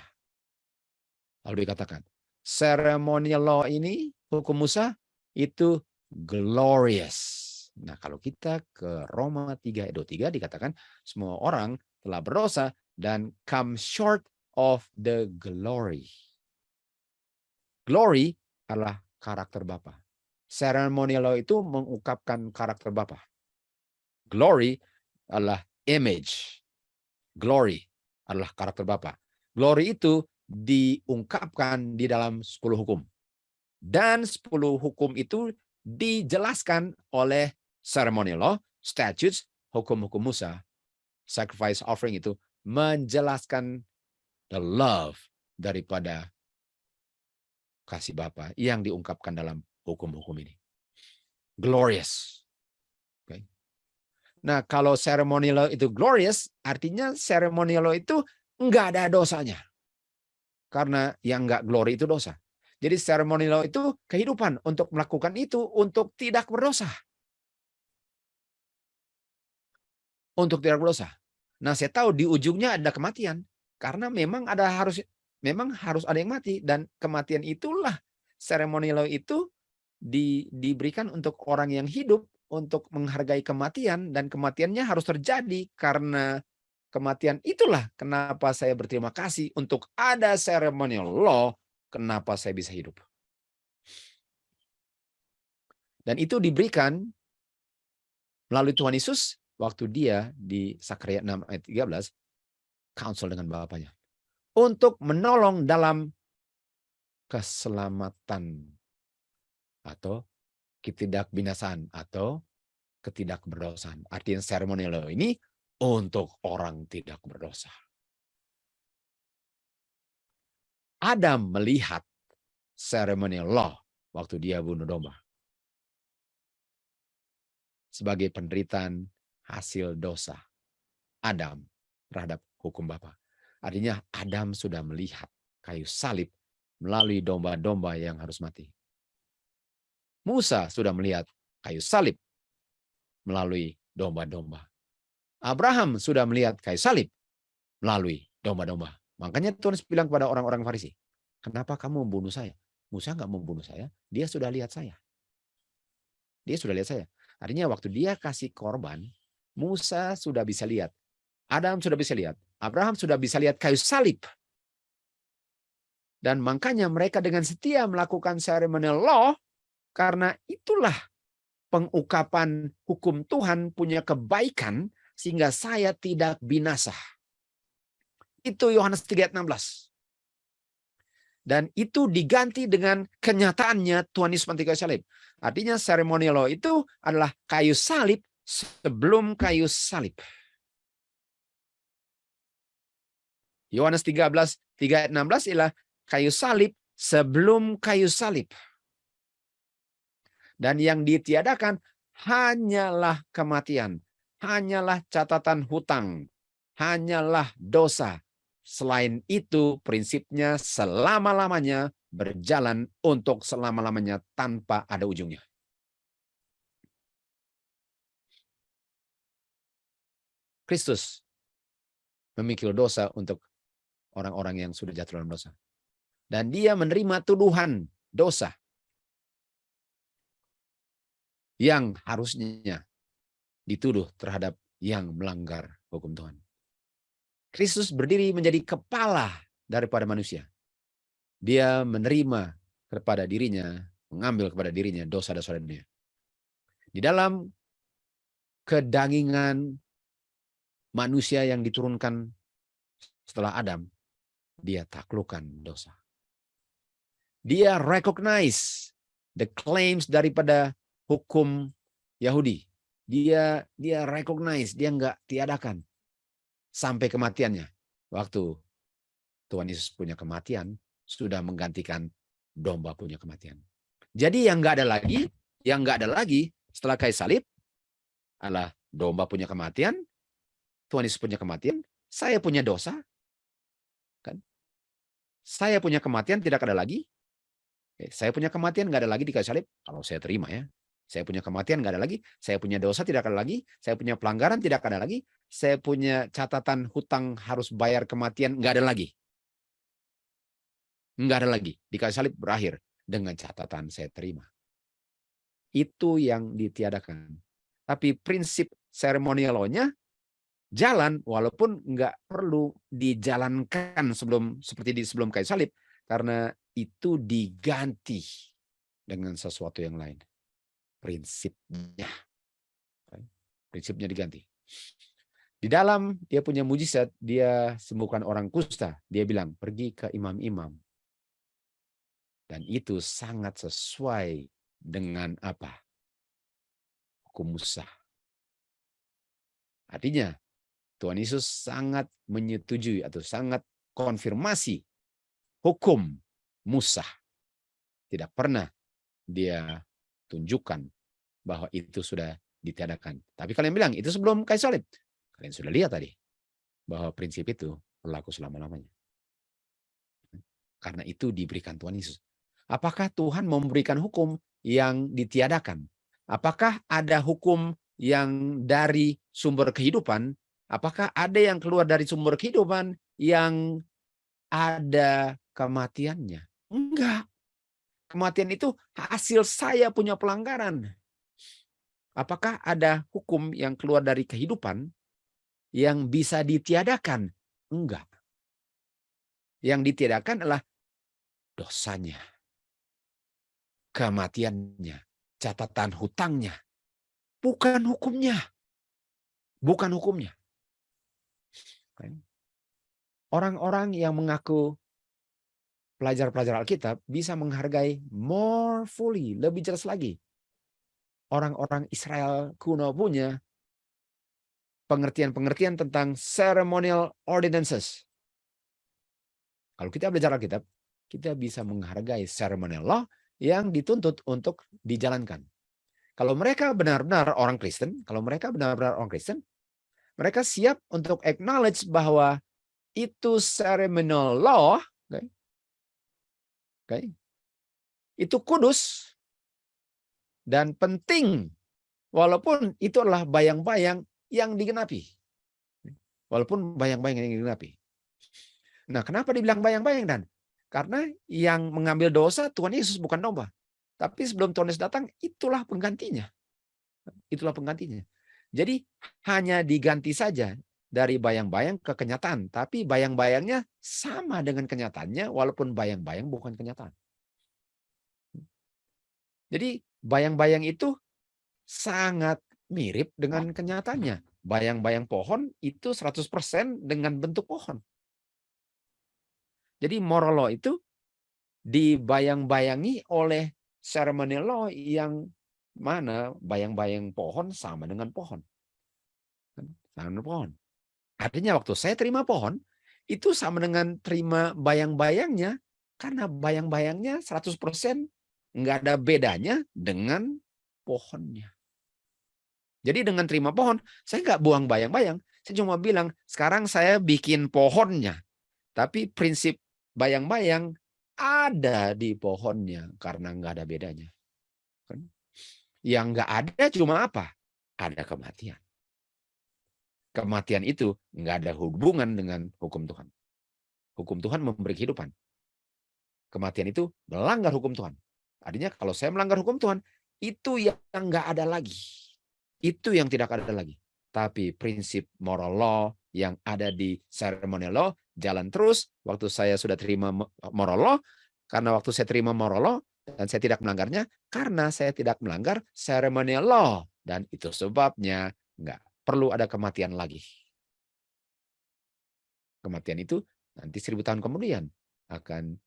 Lalu dikatakan, ceremonial law ini, hukum Musa, itu glorious. Nah, kalau kita ke Roma 3 ayat 23 dikatakan, semua orang telah berdosa dan come short of the glory. Glory adalah karakter Bapa. Ceremonial law itu mengungkapkan karakter Bapa. Glory adalah image. Glory adalah karakter Bapa. Glory itu diungkapkan di dalam 10 hukum. Dan 10 hukum itu dijelaskan oleh ceremonial law, statutes, hukum-hukum Musa. Sacrifice offering itu menjelaskan the love daripada kasih Bapa yang diungkapkan dalam hukum-hukum ini. Glorious. Okay. Nah, kalau ceremonial law itu glorious, artinya ceremonial law itu enggak ada dosanya. Karena yang enggak glory itu dosa. Jadi ceremonial law itu kehidupan untuk melakukan itu untuk tidak berdosa. Untuk tidak berdosa. Nah, saya tahu di ujungnya ada kematian. Karena memang harus ada yang mati. Dan kematian itulah ceremonial law itu diberikan untuk orang yang hidup untuk menghargai kematian, dan kematiannya harus terjadi karena kematian itulah kenapa saya berterima kasih untuk ada ceremonial law, kenapa saya bisa hidup. Dan itu diberikan melalui Tuhan Yesus waktu dia di Sakaria 6 ayat 13 counsel dengan Bapaknya untuk menolong dalam keselamatan atau ketidakbinasaan atau ketidakberdosaan. Artinya ceremonial law ini untuk orang tidak berdosa. Adam melihat ceremonial law waktu dia bunuh domba sebagai penderitaan hasil dosa Adam terhadap hukum Bapa. Artinya Adam sudah melihat kayu salib melalui domba-domba yang harus mati. Musa sudah melihat kayu salib melalui domba-domba. Abraham sudah melihat kayu salib melalui domba-domba. Makanya Tuhan bilang kepada orang-orang Farisi, kenapa kamu membunuh saya? Musa nggak membunuh saya, dia sudah lihat saya. Dia sudah lihat saya. Artinya waktu dia kasih korban, Musa sudah bisa lihat. Adam sudah bisa lihat. Abraham sudah bisa lihat kayu salib. Dan makanya mereka dengan setia melakukan ceremonial law, karena itulah pengungkapan hukum Tuhan punya kebaikan sehingga saya tidak binasa. Itu Yohanes 3:16. Dan itu diganti dengan kenyataannya Tuhan Yesus mati kayu salib. Artinya ceremonial law itu adalah kayu salib sebelum kayu salib. Yohanes 3:16 ialah kayu salib sebelum kayu salib. Dan yang ditiadakan hanyalah kematian. hanyalah catatan hutang, hanyalah dosa. Selain itu, prinsipnya selama-lamanya berjalan untuk selama-lamanya tanpa ada ujungnya. Kristus memikul dosa untuk orang-orang yang sudah jatuh dalam dosa. Dan dia menerima tuduhan dosa yang harusnya dituduh terhadap yang melanggar hukum Tuhan. Kristus berdiri menjadi kepala daripada manusia. Dia menerima kepada dirinya, mengambil kepada dirinya dosa-dosa dunia. Di dalam kedangingan manusia yang diturunkan setelah Adam, dia taklukkan dosa. Dia recognize the claims daripada hukum Yahudi. Dia recognize, dia nggak tiadakan sampai kematiannya. Waktu Tuhan Yesus punya kematian, sudah menggantikan domba punya kematian. Jadi yang nggak ada lagi setelah kayu salib adalah domba punya kematian, Tuhan Yesus punya kematian, saya punya dosa, kan? Saya punya kematian tidak ada lagi. Saya punya kematian nggak ada lagi di kayu salib, kalau saya terima ya. Saya punya kematian nggak ada lagi, saya punya dosa tidak ada lagi, saya punya pelanggaran tidak ada lagi, saya punya catatan hutang harus bayar kematian nggak ada lagi. Nggak ada lagi. Di kayu salib berakhir dengan catatan saya terima. Itu yang ditiadakan. Tapi prinsip ceremonial law-nya jalan walaupun nggak perlu dijalankan sebelum kayu salib, karena itu diganti dengan sesuatu yang lain. Prinsipnya diganti. Di dalam dia punya mujizat, dia sembuhkan orang kusta. Dia bilang, pergi ke imam-imam. Dan itu sangat sesuai dengan apa? Hukum Musa. Artinya, Tuhan Yesus sangat menyetujui atau sangat konfirmasi hukum Musa. Tidak pernah dia tunjukkan bahwa itu sudah ditiadakan. Tapi kalian bilang, itu sebelum kayu salib. Kalian sudah lihat tadi, bahwa prinsip itu berlaku selama-lamanya. Karena itu diberikan Tuhan Yesus. Apakah Tuhan memberikan hukum yang ditiadakan? Apakah ada hukum yang dari sumber kehidupan? Apakah ada yang keluar dari sumber kehidupan yang ada kematiannya? Enggak. Kematian itu hasil saya punya pelanggaran. Apakah ada hukum yang keluar dari kehidupan yang bisa ditiadakan? Enggak. Yang ditiadakan adalah dosanya, kematiannya, catatan hutangnya, bukan hukumnya. Bukan hukumnya. Orang-orang yang mengaku pelajar-pelajar Alkitab bisa menghargai more fully, lebih jelas lagi. Orang-orang Israel kuno punya pengertian-pengertian tentang ceremonial ordinances. Kalau kita belajar Alkitab, kita bisa menghargai ceremonial law yang dituntut untuk dijalankan. Kalau mereka benar-benar orang Kristen, mereka siap untuk acknowledge bahwa itu ceremonial law, itu kudus dan penting, walaupun itu adalah bayang-bayang yang digenapi. Walaupun bayang-bayang yang digenapi. Nah, kenapa dibilang bayang-bayang, Dan? Karena yang mengambil dosa Tuhan Yesus, bukan domba. Tapi sebelum Tuhan Yesus datang, itulah penggantinya. Itulah penggantinya. Jadi hanya diganti saja dari bayang-bayang ke kenyataan. Tapi bayang-bayangnya sama dengan kenyataannya, walaupun bayang-bayang bukan kenyataan. Jadi bayang-bayang itu sangat mirip dengan kenyataannya. Bayang-bayang pohon itu 100% dengan bentuk pohon. Jadi moral law itu dibayang-bayangi oleh ceremonial law yang mana bayang-bayang pohon sama dengan pohon. Sama dengan pohon. Artinya waktu saya terima pohon, itu sama dengan terima bayang-bayangnya, karena bayang-bayangnya 100% nggak ada bedanya dengan pohonnya. Jadi dengan terima pohon, saya nggak buang bayang-bayang. Saya cuma bilang, sekarang saya bikin pohonnya. Tapi prinsip bayang-bayang ada di pohonnya karena nggak ada bedanya. Yang nggak ada cuma apa? Ada kematian. Kematian itu nggak ada hubungan dengan hukum Tuhan. Hukum Tuhan memberi kehidupan. Kematian itu melanggar hukum Tuhan. Artinya kalau saya melanggar hukum Tuhan, itu yang nggak ada lagi. Itu yang tidak ada lagi. Tapi prinsip moral law yang ada di ceremonial law jalan terus. Waktu saya sudah terima moral law, karena waktu saya terima moral law dan saya tidak melanggarnya, karena saya tidak melanggar ceremonial law. Dan itu sebabnya nggak perlu ada kematian lagi. Kematian itu nanti 1000 tahun kemudian akan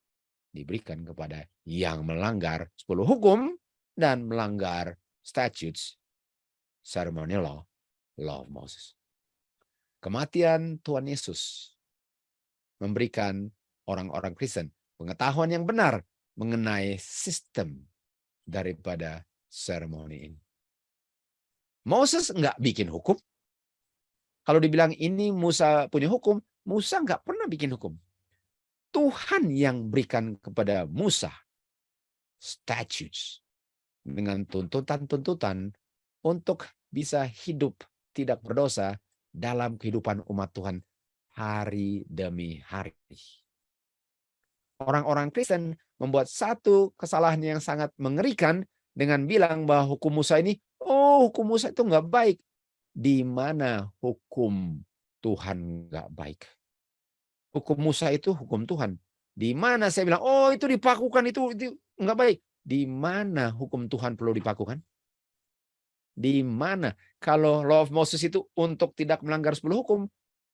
diberikan kepada yang melanggar 10 hukum dan melanggar statutes, ceremonial law, law of Moses. Kematian Tuhan Yesus memberikan orang-orang Kristen pengetahuan yang benar mengenai sistem daripada seremoni ini. Moses nggak bikin hukum. Kalau dibilang ini Musa punya hukum, Musa nggak pernah bikin hukum. Tuhan yang berikan kepada Musa statutes dengan tuntutan-tuntutan untuk bisa hidup tidak berdosa dalam kehidupan umat Tuhan hari demi hari. Orang-orang Kristen membuat satu kesalahan yang sangat mengerikan dengan bilang bahwa hukum Musa ini, hukum Musa itu nggak baik. Di mana hukum Tuhan nggak baik? Hukum Musa itu hukum Tuhan. Di mana saya bilang, itu dipakukan, itu nggak baik. Di mana hukum Tuhan perlu dipakukan? Di mana? Kalau law of Moses itu untuk tidak melanggar 10 hukum,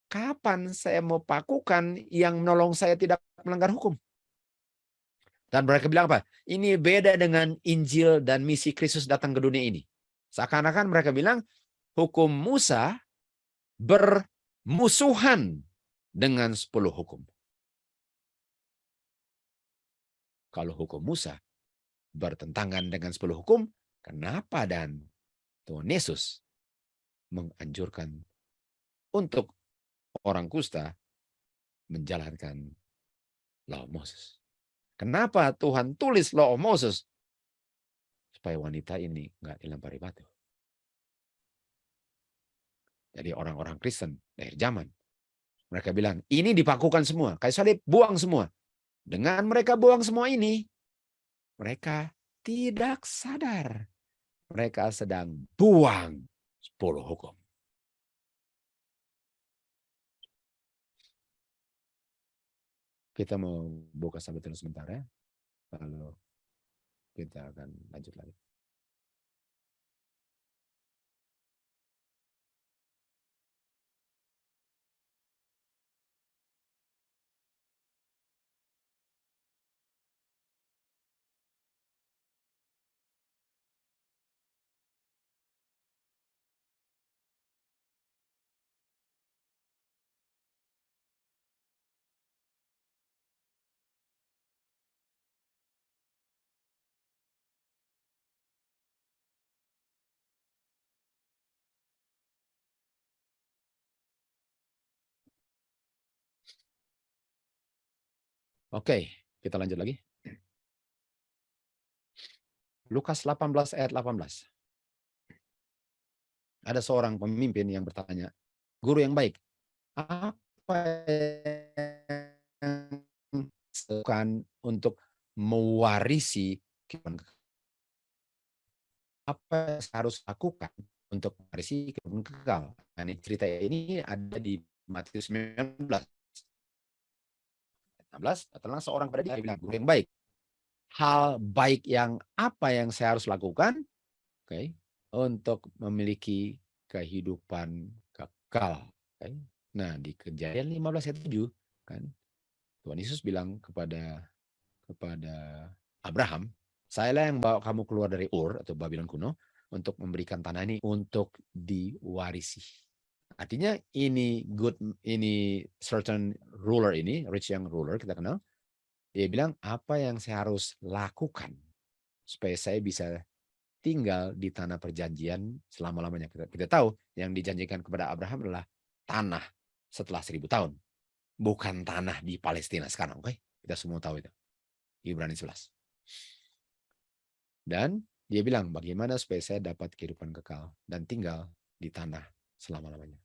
kapan saya mau pakukan yang menolong saya tidak melanggar hukum? Dan mereka bilang apa? Ini beda dengan Injil dan misi Kristus datang ke dunia ini. Seakan-akan mereka bilang, hukum Musa bermusuhan dengan 10 hukum. Kalau hukum Musa bertentangan dengan 10 hukum, kenapa dan Tuhan Yesus menganjurkan untuk orang kusta menjalankan Law of Moses? Kenapa Tuhan tulis Law of Moses? Supaya wanita ini nggak dilempari batu. Jadi orang-orang Kristen dari zaman, mereka bilang, ini dipakukan semua. Kayu salib, buang semua. Dengan mereka buang semua ini, mereka tidak sadar. Mereka sedang buang 10 hukum. Kita mau buka sampai terus sebentar ya. Lalu kita akan lanjut lagi. Oke, kita lanjut lagi. Lukas 18 ayat 18. Ada seorang pemimpin yang bertanya, guru yang baik, apa yang dilakukan untuk mewarisi kehidupan kekal? Apa yang harus lakukan untuk mewarisi kehidupan kekal? Nah, cerita ini ada di Matius 19. 16, datanglah seorang pada dia bilang, guru yang baik. Hal baik yang apa yang saya harus lakukan untuk memiliki kehidupan kekal. Nah, di Kejadian 15 ayat 7 kan Tuhan Yesus bilang kepada Abraham, saya yang bawa kamu keluar dari Ur atau Babylon kuno untuk memberikan tanah ini untuk diwarisi. Artinya ini certain ruler ini, rich young ruler kita kenal, dia bilang apa yang saya harus lakukan supaya saya bisa tinggal di tanah perjanjian selama-lamanya. Kita tahu yang dijanjikan kepada Abraham adalah tanah setelah 1000 tahun. Bukan tanah di Palestina sekarang. Oke? Kita semua tahu itu. Ibrani 11. Dan dia bilang, bagaimana supaya saya dapat kehidupan kekal dan tinggal di tanah selama-lamanya.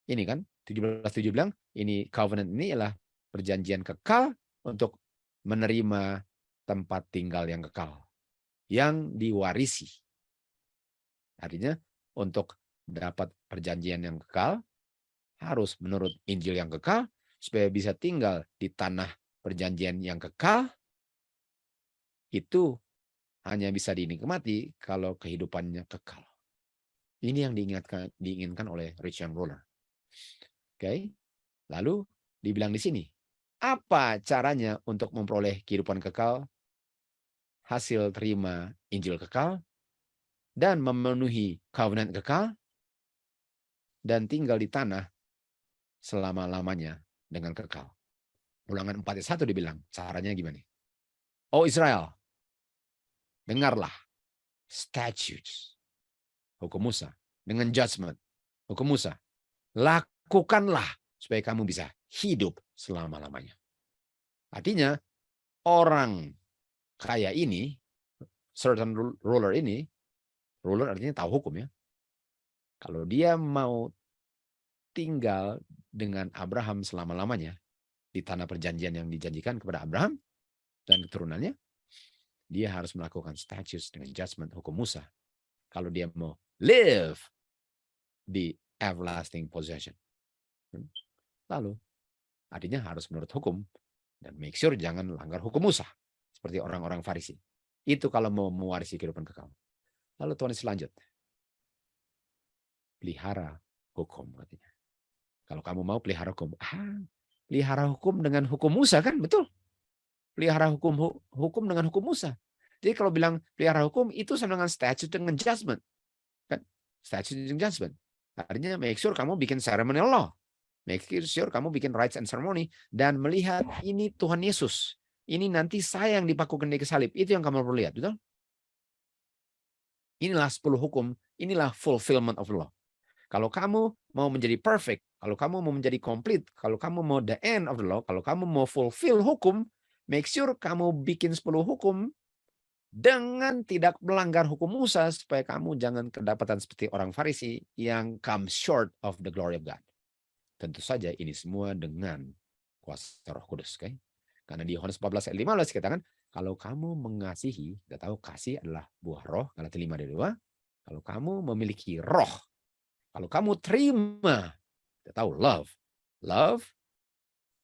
Ini kan, 17:7 bilang, ini covenant ini adalah perjanjian kekal untuk menerima tempat tinggal yang kekal, yang diwarisi. Artinya, untuk dapat perjanjian yang kekal, harus menurut Injil yang kekal, supaya bisa tinggal di tanah perjanjian yang kekal, itu hanya bisa dinikmati kalau kehidupannya kekal. Ini yang diinginkan oleh rich young ruler. Oke. Lalu dibilang di sini, apa caranya untuk memperoleh kehidupan kekal? Hasil terima Injil kekal dan memenuhi covenant kekal dan tinggal di tanah selama-lamanya dengan kekal. Ulangan 4:1 dibilang, caranya gimana? Oh Israel, dengarlah statutes, hukum Musa, dengan judgment, hukum Musa. Lakukanlah supaya kamu bisa hidup selama-lamanya. Artinya, orang kaya ini, certain ruler ini, ruler artinya tahu hukum ya. Kalau dia mau tinggal dengan Abraham selama-lamanya di tanah perjanjian yang dijanjikan kepada Abraham dan keturunannya, dia harus melakukan statutes dengan judgment hukum Musa. Kalau dia mau live di everlasting possession. Lalu, artinya harus menurut hukum dan make sure jangan langgar hukum Musa seperti orang-orang Farisi. Itu kalau mau mewarisi kehidupan kekal. Lalu Tuhan selanjut. Pelihara hukum katanya. Kalau kamu mau pelihara hukum, pelihara hukum dengan hukum Musa kan, betul? Pelihara hukum dengan hukum Musa. Jadi kalau bilang pelihara hukum itu sama dengan statute dengan judgment. Kan? Statute dengan judgment. Artinya make sure kamu bikin ceremonial law. Make sure kamu bikin rites and ceremony dan melihat ini Tuhan Yesus. Ini nanti saya yang dipakukan di salib. Itu yang kamu perlu lihat, betul? Inilah 10 hukum, inilah fulfillment of law. Kalau kamu mau menjadi perfect, kalau kamu mau menjadi complete, kalau kamu mau the end of the law, kalau kamu mau fulfill hukum, make sure kamu bikin 10 hukum dengan tidak melanggar hukum Musa supaya kamu jangan kedapatan seperti orang Farisi yang come short of the glory of God. Tentu saja ini semua dengan kuasa Roh Kudus, okay? Karena di Yohanes 14 ayat 15 katakan, kalau kamu mengasihi, kita tahu kasih adalah buah roh, Galatia 5:2. Kalau kamu memiliki roh, kalau kamu terima, kita tahu love. Love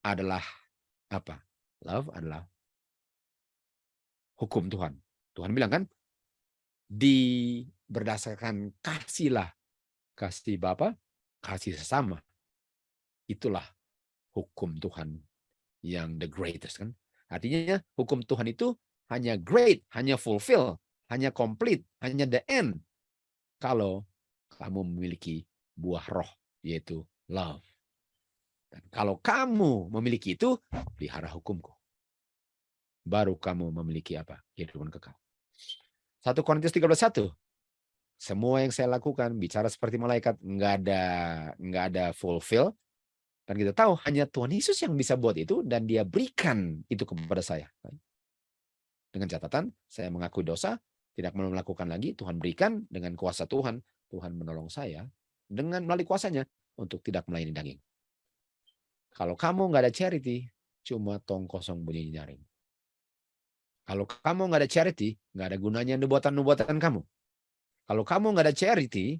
adalah apa? Love adalah hukum Tuhan. Tuhan bilang kan, berdasarkan kasihlah, kasih Bapa, kasih sesama. Itulah hukum Tuhan yang the greatest kan. Artinya hukum Tuhan itu hanya great, hanya fulfill, hanya complete, hanya the end. Kalau kamu memiliki buah roh, yaitu love. Dan kalau kamu memiliki itu, pelihara hukumku. Baru kamu memiliki apa? Kehidupan kekal. 1 Korintus 13:1. Semua yang saya lakukan, bicara seperti malaikat, nggak ada fulfill. Dan kita tahu hanya Tuhan Yesus yang bisa buat itu dan dia berikan itu kepada saya. Dengan catatan, saya mengakui dosa, tidak mau melakukan lagi, Tuhan berikan dengan kuasa Tuhan. Tuhan menolong saya dengan melalui kuasanya untuk tidak melayani daging. Kalau kamu nggak ada charity, cuma tong kosong bunyi nyaring. Kalau kamu nggak ada charity, nggak ada gunanya nubuatan-nubuatan kamu. Kalau kamu nggak ada charity,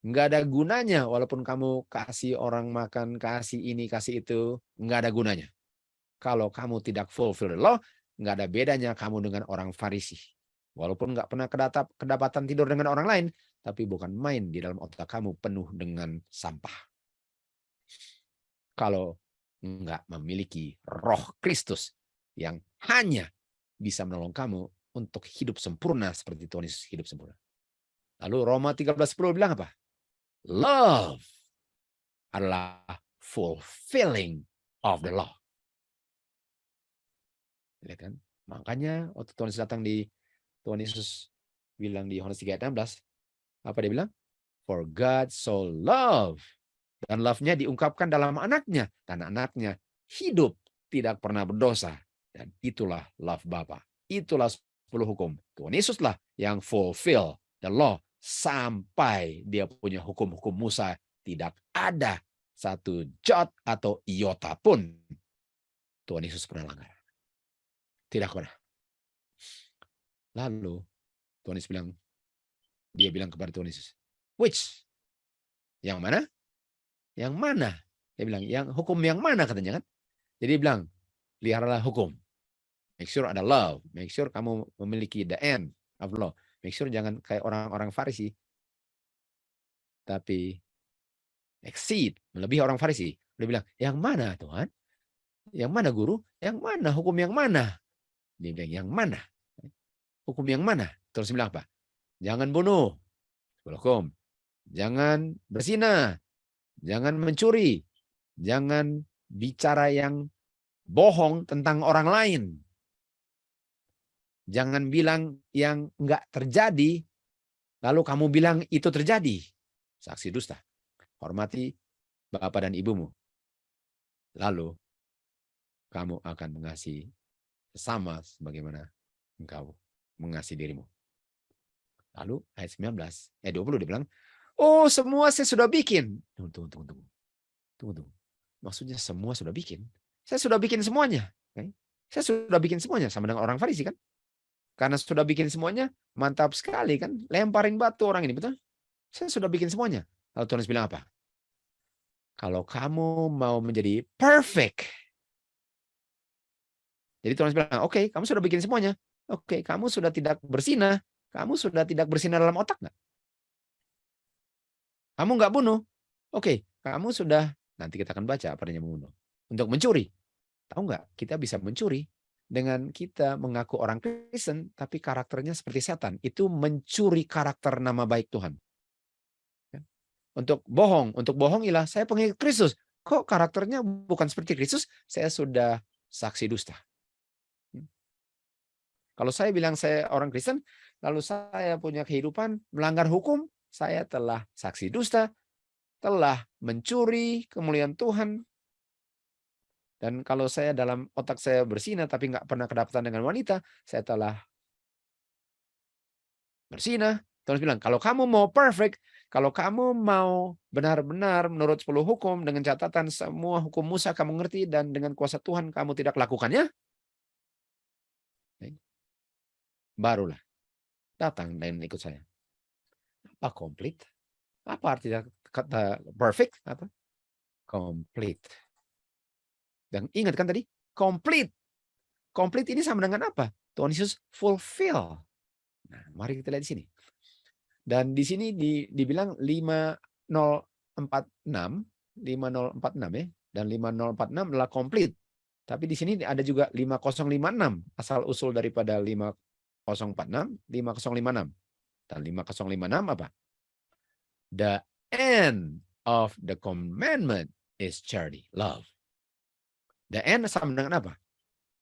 nggak ada gunanya walaupun kamu kasih orang makan, kasih ini, kasih itu, nggak ada gunanya. Kalau kamu tidak fulfill the law, nggak ada bedanya kamu dengan orang Farisi. Walaupun nggak pernah kedapatan tidur dengan orang lain, tapi bukan main di dalam otak kamu penuh dengan sampah. Kalau nggak memiliki roh Kristus yang hanya bisa menolong kamu untuk hidup sempurna seperti Tuhan Yesus hidup sempurna. Lalu Roma 13:10 bilang apa? Love adalah fulfilling of the law. Lihat kan? Makanya waktu Tuhan Yesus datang Tuhan Yesus bilang di Yohanes 3 ayat 16, apa dia bilang? For God so love. Dan love-nya diungkapkan dalam anaknya. Dan anaknya hidup, tidak pernah berdosa. Dan itulah love Bapa. Itulah 10 hukum. Tuhan Yesuslah yang fulfill the law sampai dia punya hukum-hukum Musa. Tidak ada satu jot atau iota pun Tuhan Yesus pernah langgar. Tidak pernah. Lalu Tuhan Yesus bilang, dia bilang kepada Tuhan Yesus, which? Yang mana? Yang mana? Dia bilang, yang hukum yang mana katanya kan? Jadi dia bilang, peliharalah hukum. Make sure ada love. Make sure kamu memiliki the end of law. Make sure jangan kayak orang-orang Farisi. Tapi exceed, melebihi orang Farisi. Dia bilang, yang mana Tuhan? Yang mana guru? Yang mana? Hukum yang mana? Dia bilang, yang mana? Hukum yang mana? Terus bilang apa? Jangan bunuh. Hukum. Jangan berzina. Jangan mencuri. Jangan bicara yang bohong tentang orang lain. Jangan bilang yang enggak terjadi, lalu kamu bilang itu terjadi. Saksi dusta. Hormati bapak dan ibumu. Lalu kamu akan mengasihi sesama sebagaimana engkau mengasihi dirimu. Lalu ayat 19, ayat 20 dia bilang, oh semua saya sudah bikin. Tunggu. Maksudnya semua sudah bikin. Saya sudah bikin semuanya. Saya sudah bikin semuanya. Sama dengan orang Farisi kan. Karena sudah bikin semuanya, mantap sekali kan. Lemparin batu orang ini, betul? Saya sudah bikin semuanya. Lalu Tuhan bilang apa? Kalau kamu mau menjadi perfect. Jadi Tuhan bilang, oke, kamu sudah bikin semuanya. Oke, kamu sudah tidak berzina. Kamu sudah tidak berzina dalam otak nggak? Kamu nggak bunuh. Oke, kamu sudah, nanti kita akan baca apa artinya membunuh. Untuk mencuri. Tahu nggak, kita bisa mencuri dengan kita mengaku orang Kristen, tapi karakternya seperti setan. Itu mencuri karakter nama baik Tuhan. Untuk bohong ialah saya pengikut Kristus. Kok karakternya bukan seperti Kristus? Saya sudah saksi dusta. Kalau saya bilang saya orang Kristen, lalu saya punya kehidupan melanggar hukum, saya telah saksi dusta, telah mencuri kemuliaan Tuhan. Dan kalau saya dalam otak saya berzina tapi nggak pernah kedapatan dengan wanita, saya telah berzina. Tuhan bilang, kalau kamu mau perfect, kalau kamu mau benar-benar menurut 10 hukum dengan catatan semua hukum Musa kamu ngerti dan dengan kuasa Tuhan kamu tidak lakukannya, barulah datang dan ikut saya. Apa complete? Apa artinya kata perfect? Apa? Complete. Dan ingat kan tadi, complete. Complete ini sama dengan apa? Tuhan Yesus fulfill. Nah, mari kita lihat di sini. Dan di sini dibilang 5046 ya, dan 5046 adalah complete. Tapi di sini ada juga 5056, asal usul daripada 5046, 5056. Dan 5056 apa? The end of the commandment is charity, love. The end sama dengan apa?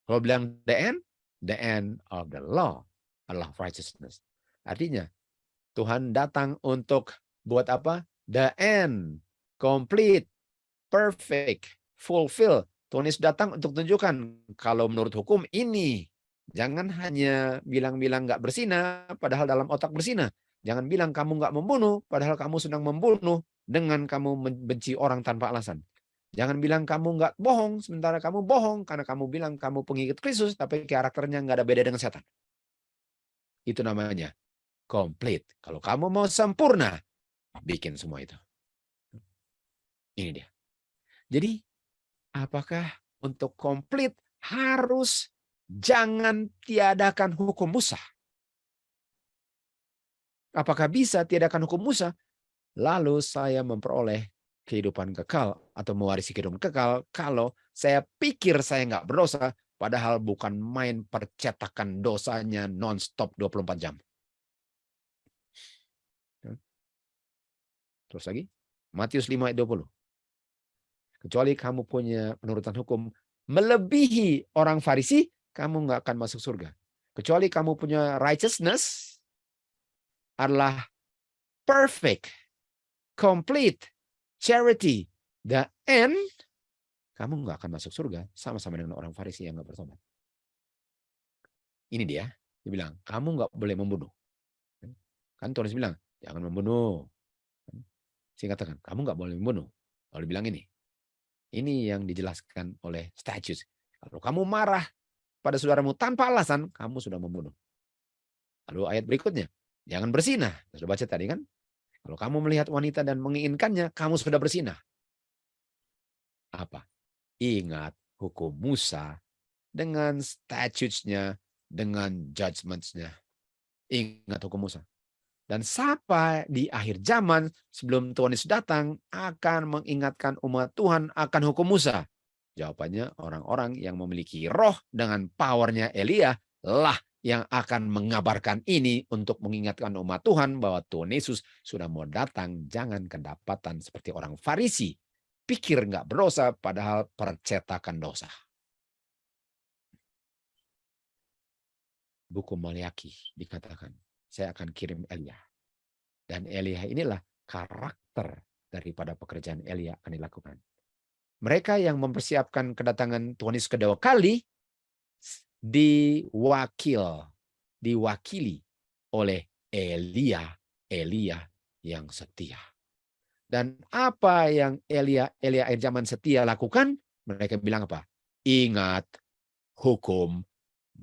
Kalau bilang the end of the law adalah righteousness. Artinya, Tuhan datang untuk buat apa? The end, complete, perfect, fulfill. Tuhan Yesus datang untuk tunjukkan kalau menurut hukum ini. Jangan hanya bilang-bilang nggak berzina, padahal dalam otak berzina. Jangan bilang kamu nggak membunuh, padahal kamu sedang membunuh dengan kamu membenci orang tanpa alasan. Jangan bilang kamu nggak bohong, sementara kamu bohong karena kamu bilang kamu pengikut Kristus, tapi karakternya nggak ada beda dengan setan. Itu namanya complete. Kalau kamu mau sempurna, bikin semua itu. Ini dia. Jadi, apakah untuk komplit harus jangan tiadakan hukum Musa? Apakah bisa tiadakan hukum Musa, lalu saya memperoleh kehidupan kekal atau mewarisi kehidupan kekal kalau saya pikir saya nggak berdosa, padahal bukan main percetakan dosanya non-stop 24 jam. Terus lagi, Matius 5 ayat 20. Kecuali kamu punya penurutan hukum melebihi orang Farisi, kamu nggak akan masuk surga. Kecuali kamu punya righteousness, adalah perfect, complete, charity, the end, kamu nggak akan masuk surga sama-sama dengan orang Farisi yang nggak bertobat. Ini dia bilang, kamu nggak boleh membunuh. Kan Tuhan Yesus bilang, jangan membunuh. Saya katakan, kamu nggak boleh membunuh. Lalu bilang ini yang dijelaskan oleh statutes. Kalau kamu marah pada saudaramu tanpa alasan, kamu sudah membunuh. Lalu ayat berikutnya, jangan bersinah. Sudah baca tadi kan? Kalau kamu melihat wanita dan menginginkannya, kamu sudah bersinah. Apa? Ingat hukum Musa dengan statutes-nya, dengan judgments-nya. Ingat hukum Musa. Dan sampai di akhir zaman, sebelum Tuhan Yesus datang, akan mengingatkan umat Tuhan akan hukum Musa. Jawabannya, orang-orang yang memiliki roh dengan powernya Elia lah yang akan mengabarkan ini untuk mengingatkan umat Tuhan bahwa Tuhan Yesus sudah mau datang. Jangan kedapatan seperti orang Farisi. Pikir nggak berdosa, padahal percetakan dosa. Buku Maliaki dikatakan, saya akan kirim Elia. Dan Elia inilah karakter daripada pekerjaan Elia akan dilakukan. Mereka yang mempersiapkan kedatangan Tuhan Yesus kedua kali diwakili oleh Elia yang setia. Dan apa yang Elia akhir zaman setia lakukan? Mereka bilang apa? Ingat hukum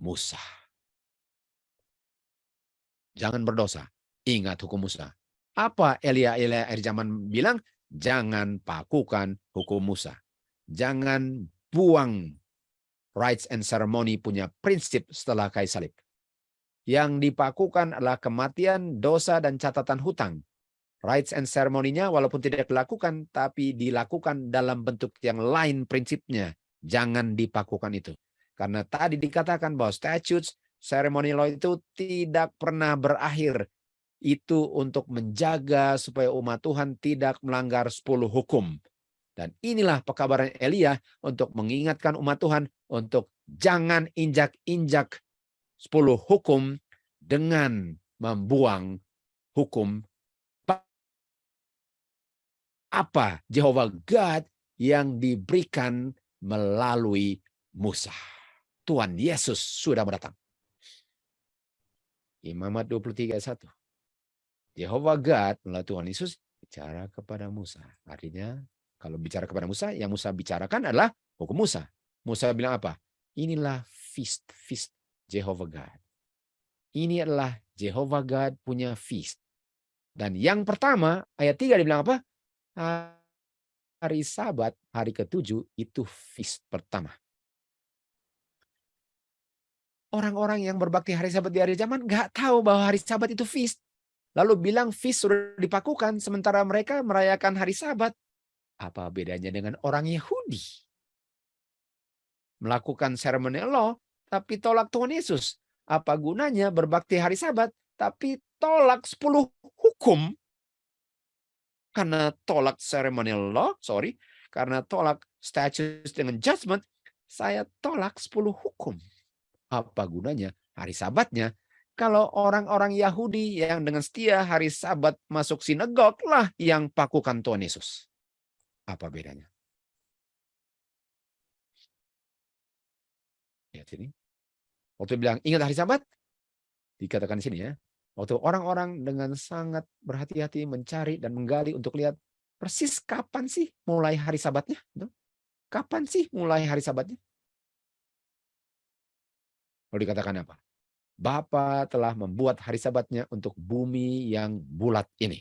Musa. Jangan berdosa. Ingat hukum Musa. Apa Elia akhir zaman bilang? Jangan pakukan hukum Musa. Jangan buang rites and ceremony punya prinsip setelah kayu salib. Yang dipakukan adalah kematian, dosa, dan catatan hutang. Rites and ceremony-nya walaupun tidak dilakukan, tapi dilakukan dalam bentuk yang lain prinsipnya. Jangan dipakukan itu. Karena tadi dikatakan bahwa statutes, ceremony law itu tidak pernah berakhir. Itu untuk menjaga supaya umat Tuhan tidak melanggar 10 hukum. Dan inilah pekabaran Elia untuk mengingatkan umat Tuhan untuk jangan injak-injak 10 hukum dengan membuang hukum apa Jehovah God yang diberikan melalui Musa. Tuhan Yesus sudah datang. Imamat 23 ayat 1. Jehovah God melalui Tuhan Yesus bicara kepada Musa. Artinya kalau bicara kepada Musa, yang Musa bicarakan adalah hukum Musa. Musa bilang apa? Inilah feast Jehovah God. Ini adalah Jehovah God punya feast. Dan yang pertama, ayat 3 dibilang apa? Hari Sabat, hari ke-7 itu feast pertama. Orang-orang yang berbakti hari Sabat di akhir zaman nggak tahu bahwa hari Sabat itu feast. Lalu bilang feast sudah dipakukan, sementara mereka merayakan hari Sabat. Apa bedanya dengan orang Yahudi? Melakukan ceremonial law, tapi tolak Tuhan Yesus. Apa gunanya berbakti hari Sabat, tapi tolak 10 hukum? Karena tolak ceremonial law, karena tolak statutes dengan judgment, saya tolak 10 hukum. Apa gunanya hari Sabatnya? Kalau orang-orang Yahudi yang dengan setia hari Sabat masuk sinagog lah yang pakukan Tuhan Yesus. Apa bedanya? Lihat sini. Waktu bilang ingat hari Sabat, dikatakan di sini ya. Waktu orang-orang dengan sangat berhati-hati mencari dan menggali untuk lihat persis kapan sih mulai hari Sabatnya? Kapan sih mulai hari Sabatnya? Lalu dikatakan apa? Bapa telah membuat hari Sabatnya untuk bumi yang bulat ini.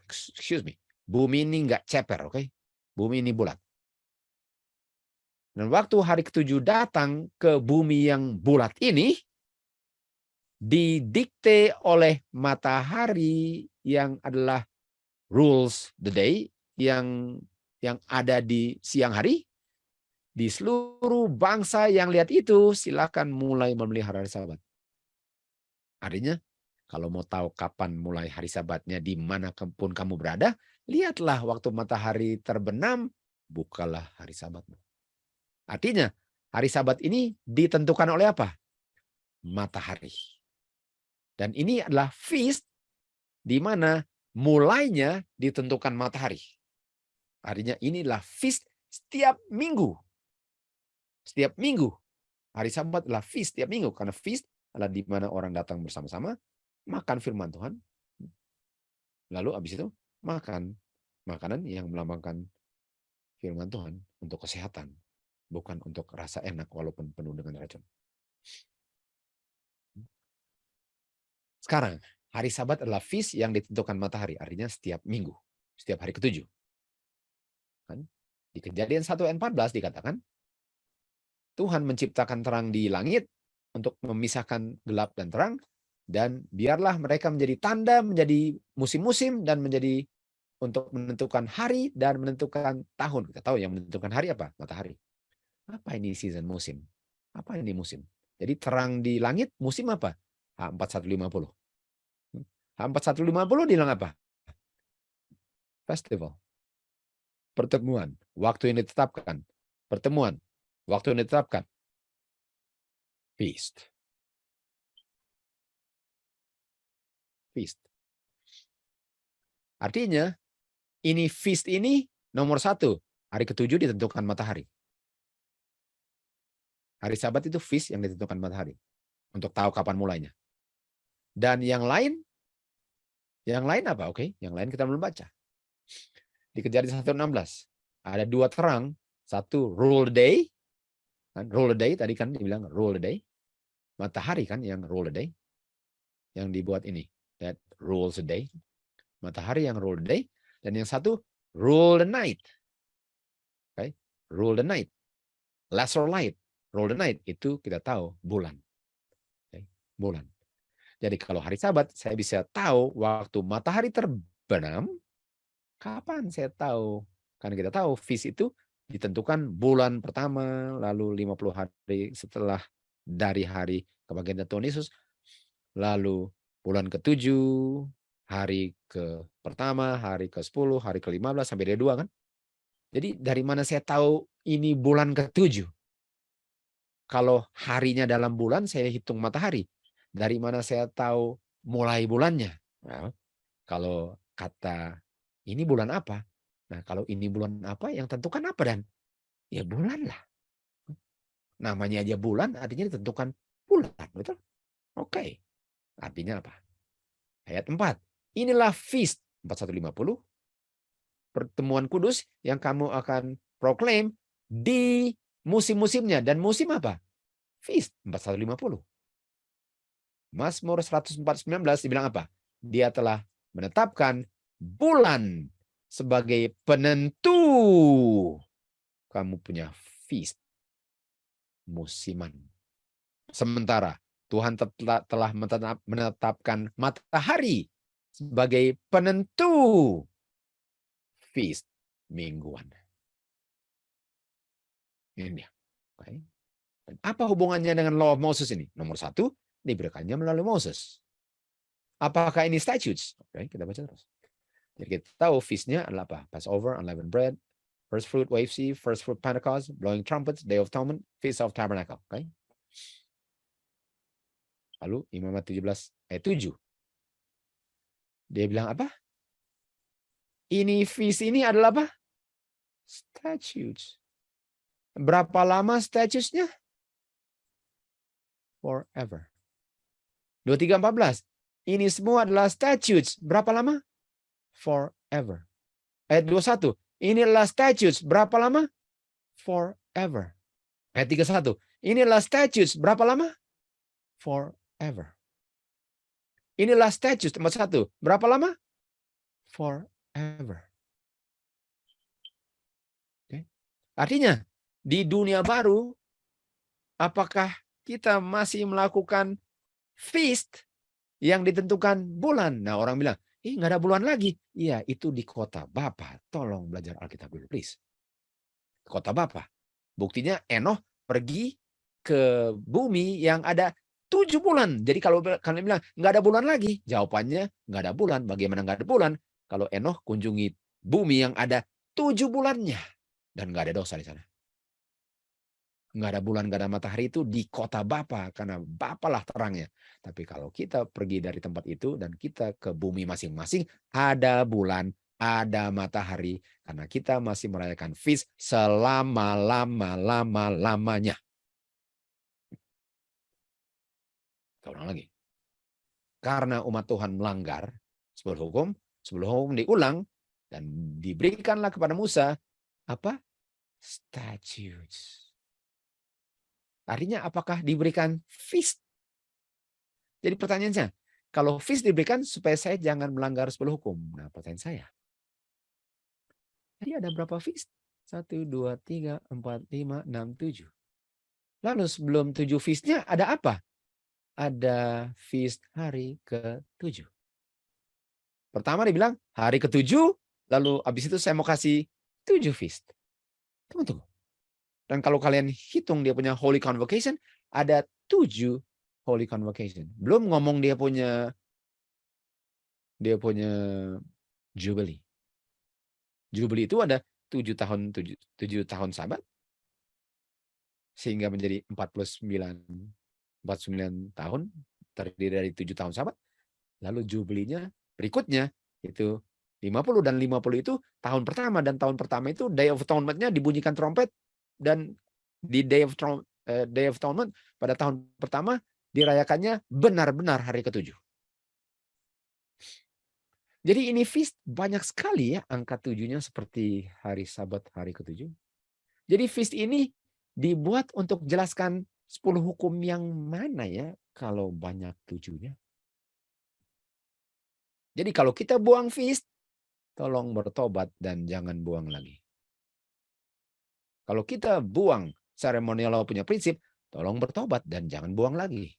Excuse me. Bumi ini nggak ceper, oke? Bumi ini bulat. Dan waktu hari ke-7 datang ke bumi yang bulat ini, didikte oleh matahari yang adalah rules the day, yang ada di siang hari. Di seluruh bangsa yang lihat itu, silakan mulai memelihara hari Sabat. Artinya, kalau mau tahu kapan mulai hari Sabatnya, di mana pun kamu berada, lihatlah waktu matahari terbenam, bukalah hari Sabatmu. Artinya, hari Sabat ini ditentukan oleh apa? Matahari. Dan ini adalah feast di mana mulainya ditentukan matahari. Artinya inilah feast setiap minggu. Setiap minggu. Hari Sabat adalah feast setiap minggu. Karena feast adalah di mana orang datang bersama-sama, makan firman Tuhan. Lalu habis itu makan makanan yang melambangkan firman Tuhan untuk kesehatan. Bukan untuk rasa enak walaupun penuh dengan racun. Sekarang, hari Sabat adalah feast yang ditentukan matahari. Artinya setiap minggu. Setiap hari ke-7. Kan? Di Kejadian 1 ayat 14 dikatakan, Tuhan menciptakan terang di langit untuk memisahkan gelap dan terang. Dan biarlah mereka menjadi tanda, menjadi musim-musim, dan menjadi untuk menentukan hari dan menentukan tahun. Kita tahu yang menentukan hari apa? Matahari. Apa ini season musim? Apa ini musim? Jadi terang di langit musim apa? H4150. H4150 bilang apa? Festival. Pertemuan. Waktu yang ditetapkan. Pertemuan. Waktu yang ditetapkan. Feast. Feast. Artinya, ini feast ini nomor 1. Hari ke-7 ditentukan matahari. Hari Sabat itu feast yang ditentukan matahari. Untuk tahu kapan mulainya. Dan yang lain apa? Oke, yang lain kita belum baca. Di Kejadian 1:16 ada 2 terang, 1 rule the day, kan rule the day tadi kan dibilang rule the day, matahari kan yang rule the day, yang dibuat ini that rules the day, matahari yang rule the day, dan yang satu rule the night, okay? Rule the night, lesser light, rule the night itu kita tahu bulan, okay? Bulan. Jadi kalau hari Sabat saya bisa tahu waktu matahari terbenam. Kapan saya tahu? Karena kita tahu feast itu ditentukan bulan pertama, lalu 50 hari setelah dari hari kebangkitan Tuhan Yesus, lalu bulan ke-7, hari ke pertama, hari ke-10, hari ke-15 sampai dari 2 kan? Jadi dari mana saya tahu ini bulan ke-7? Kalau harinya dalam bulan saya hitung matahari. Dari mana saya tahu mulai bulannya? Nah, kalau kata ini bulan apa? Nah, kalau ini bulan apa, yang tentukan apa dan? Ya bulan lah. Namanya aja bulan, artinya ditentukan bulan, betul? Oke. Artinya apa? Ayat 4. Inilah feast 4150. Pertemuan kudus yang kamu akan proklaim di musim-musimnya. Dan musim apa? Feast 4150. Mazmur 104:19 dibilang apa? Dia telah menetapkan bulan sebagai penentu kamu punya feast musiman. Sementara Tuhan telah menetapkan matahari sebagai penentu feast mingguan. Ini dia. Okay. Dan apa hubungannya dengan Law of Moses ini? Nomor 1, diberikannya melalui Moses. Apakah ini statutes? Oke, kita baca terus. Jadi kita tahu feast-nya adalah apa? Passover, unleavened bread, first fruit, wave seed, first fruit Pentecost, blowing trumpets, Day of Atonement, Feast of Tabernacle. Okay? Lalu Imamat 17 ayat 7. Dia bilang apa? Ini feast ini adalah apa? Statutes. Berapa lama statutes-nya? Forever. 23:14. Ini semua adalah statutes. Berapa lama? Forever. Ayat 21. Ini adalah statutes. Berapa lama? Forever. Ayat 31. Ini adalah statutes. Berapa lama? Forever. Inilah statutes nomor 1. Berapa lama? Forever. Okay. Artinya, di dunia baru, apakah kita masih melakukan feast yang ditentukan bulan? Nah, orang bilang, nggak ada bulan lagi. Iya, itu di kota Bapa. Tolong belajar Alkitab dulu, please. Kota Bapa. Buktinya Enoh pergi ke bumi yang ada 7 bulan. Jadi kalau kalian bilang nggak ada bulan lagi, jawabannya nggak ada bulan. Bagaimana nggak ada bulan? Kalau Enoh kunjungi bumi yang ada 7 bulannya dan nggak ada dosa di sana. nggak ada bulan, nggak ada matahari itu di kota Bapa, karena Bapa lah terangnya. Tapi kalau kita pergi dari tempat itu dan kita ke bumi masing-masing, ada bulan, ada matahari, karena kita masih merayakan feast selama-lama-lama-lamanya. Ulang lagi. Karena umat Tuhan melanggar sebuah hukum diulang dan diberikanlah kepada Musa apa? Statutes. Artinya apakah diberikan feast? Jadi pertanyaannya, kalau feast diberikan supaya saya jangan melanggar sebuah hukum. Nah, pertanyaan saya. Jadi ada berapa feast? 1, 2, 3, 4, 5, 6, 7. Lalu sebelum 7 feast-nya ada apa? Ada feast hari ke-7. Pertama dibilang hari ke-7, lalu habis itu saya mau kasih 7 feast. Tunggu. Dan kalau kalian hitung dia punya Holy Convocation, ada 7 Holy Convocation. Belum ngomong dia punya Jubilee. Jubilee itu ada 7 tahun Sabat, sehingga menjadi 49 tahun, terdiri dari 7 tahun Sabat. Lalu Jubilinya berikutnya itu 50, dan 50 itu tahun pertama, dan tahun pertama itu Day of Atonement-nya dibunyikan trompet, dan di Day of Atonement pada tahun pertama dirayakannya benar-benar hari ke-7. Jadi ini feast banyak sekali ya, angka 7-nya seperti hari Sabat hari ke-7. Jadi feast ini dibuat untuk jelaskan 10 hukum yang mana ya kalau banyak 7-nya. Jadi kalau kita buang feast, tolong bertobat dan jangan buang lagi. Kalau kita buang seremonial law punya prinsip, tolong bertobat dan jangan buang lagi.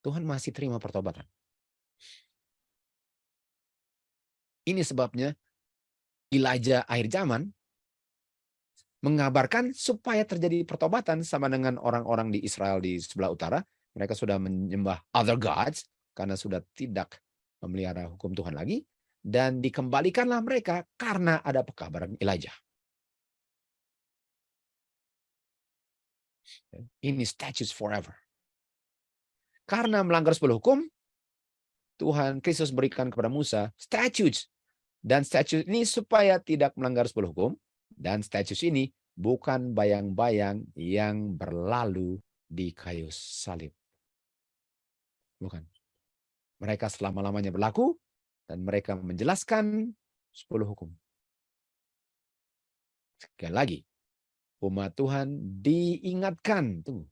Tuhan masih terima pertobatan. Ini sebabnya Elijah akhir zaman mengabarkan supaya terjadi pertobatan sama dengan orang-orang di Israel di sebelah utara. Mereka sudah menyembah other gods karena sudah tidak memelihara hukum Tuhan lagi. Dan dikembalikanlah mereka karena ada pekabaran Elijah. Ini statutes forever. Karena melanggar 10 hukum, Tuhan Kristus berikan kepada Musa statutes. Dan statutes ini supaya tidak melanggar 10 hukum. Dan statutes ini bukan bayang-bayang yang berlalu di kayu salib. Bukan. Mereka selama-lamanya berlaku dan mereka menjelaskan 10 hukum. Sekali lagi, umat Tuhan diingatkan. Tunggu.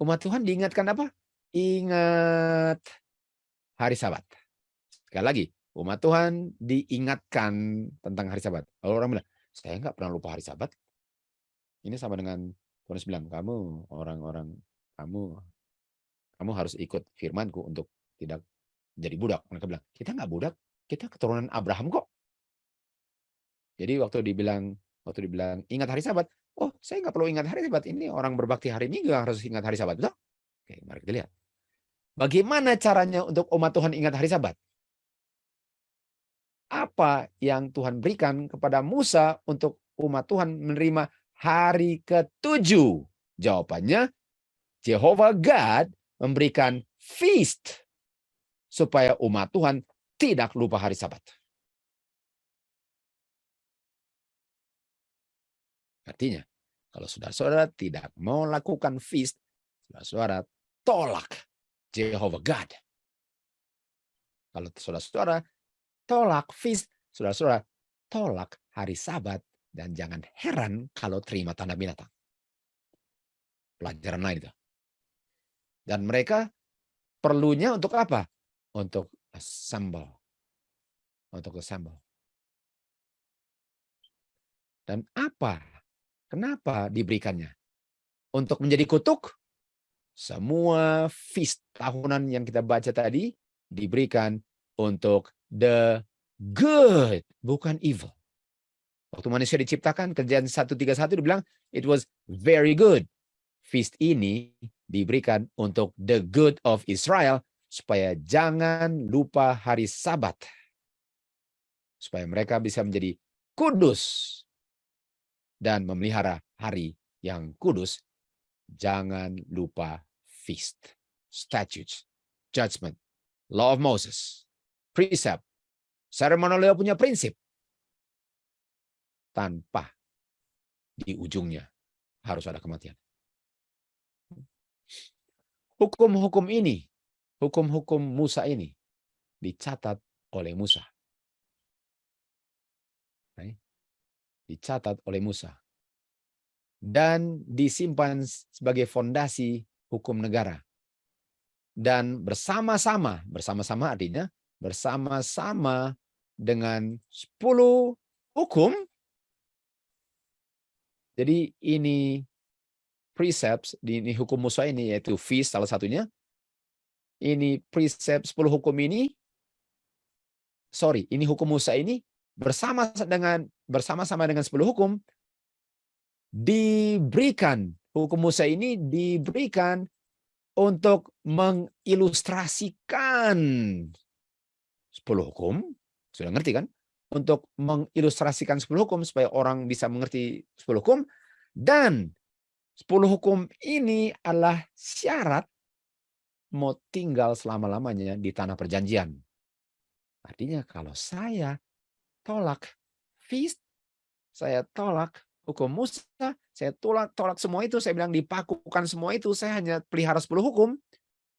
Umat Tuhan diingatkan apa? Ingat hari Sabat. Sekali lagi, umat Tuhan diingatkan tentang hari Sabat. Kalau orang bilang, saya nggak pernah lupa hari Sabat. Ini sama dengan Tuhan bilang, kamu harus ikut firmanku untuk tidak jadi budak. Mereka bilang, kita nggak budak, kita keturunan Abraham kok. Jadi waktu dibilang ingat hari Sabat, oh saya nggak perlu ingat hari Sabat. Ini orang berbakti hari Minggu harus ingat hari Sabat, betul? Oke, mari kita lihat. Bagaimana caranya untuk umat Tuhan ingat hari Sabat? Apa yang Tuhan berikan kepada Musa untuk umat Tuhan menerima hari ke-7? Jawabannya, Jehovah God memberikan feast supaya umat Tuhan tidak lupa hari Sabat. Artinya, kalau saudara-saudara tidak mau lakukan feast, saudara-saudara tolak Jehovah God. Kalau saudara-saudara tolak feast, saudara-saudara tolak hari Sabat, dan jangan heran kalau terima tanda binatang. Pelajaran lain itu. Dan mereka perlunya untuk apa? Untuk assemble. Dan apa? Kenapa diberikannya? Untuk menjadi kutuk? Semua feast tahunan yang kita baca tadi diberikan untuk the good, bukan evil. Waktu manusia diciptakan, Kejadian 1:31 dibilang, it was very good. Feast ini diberikan untuk the good of Israel, supaya jangan lupa hari Sabat. Supaya mereka bisa menjadi kudus dan memelihara hari yang kudus Jangan lupa feast, statutes, judgment, law of Moses, precept, seremonial punya prinsip. Tanpa di ujungnya harus ada kematian. Hukum-hukum ini, hukum-hukum Musa ini dicatat oleh Musa. Dicatat oleh Musa. Dan disimpan sebagai fondasi hukum negara. Dan bersama-sama artinya bersama-sama dengan 10 hukum. Jadi ini precepts, ini hukum Musa ini, yaitu feast salah satunya. Ini precept 10 hukum ini, ini hukum Musa ini bersama-sama dengan 10 hukum diberikan, hukum Musa ini diberikan untuk mengilustrasikan 10 hukum, sudah ngerti kan? Untuk mengilustrasikan 10 hukum supaya orang bisa mengerti 10 hukum, dan 10 hukum ini adalah syarat mau tinggal selama-lamanya di tanah perjanjian. Artinya kalau saya tolak feast, saya tolak hukum Musa, saya tolak semua itu, saya bilang dipakukan semua itu, saya hanya pelihara 10 hukum,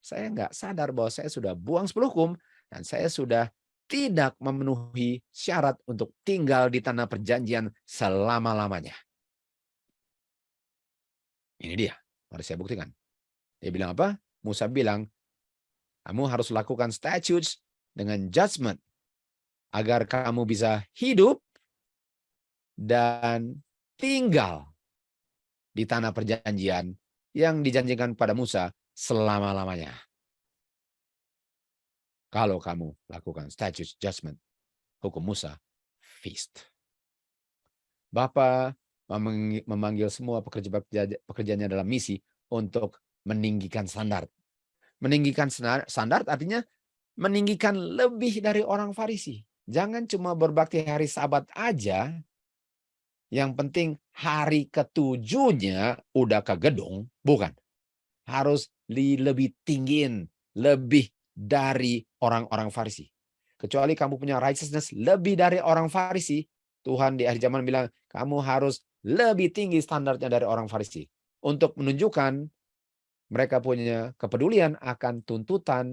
saya nggak sadar bahwa saya sudah buang 10 hukum, dan saya sudah tidak memenuhi syarat untuk tinggal di tanah perjanjian selama-lamanya. Ini dia, harus saya buktikan. Dia bilang apa? Musa bilang, kamu harus lakukan statutes dengan judgment, agar kamu bisa hidup dan tinggal di tanah perjanjian yang dijanjikan pada Musa selama-lamanya. Kalau kamu lakukan statutes, judgment, hukum Musa, feast. Bapa memanggil semua pekerjanya dalam misi untuk meninggikan standar. Meninggikan standar artinya meninggikan lebih dari orang Farisi. Jangan cuma berbakti hari Sabat aja. Yang penting hari ketujuhnya udah ke gedung. Bukan. Harus lebih tinggiin. Lebih dari orang-orang Farisi. Kecuali kamu punya righteousness lebih dari orang Farisi. Tuhan di akhir zaman bilang, kamu harus lebih tinggi standarnya dari orang Farisi. Untuk menunjukkan mereka punya kepedulian akan tuntutan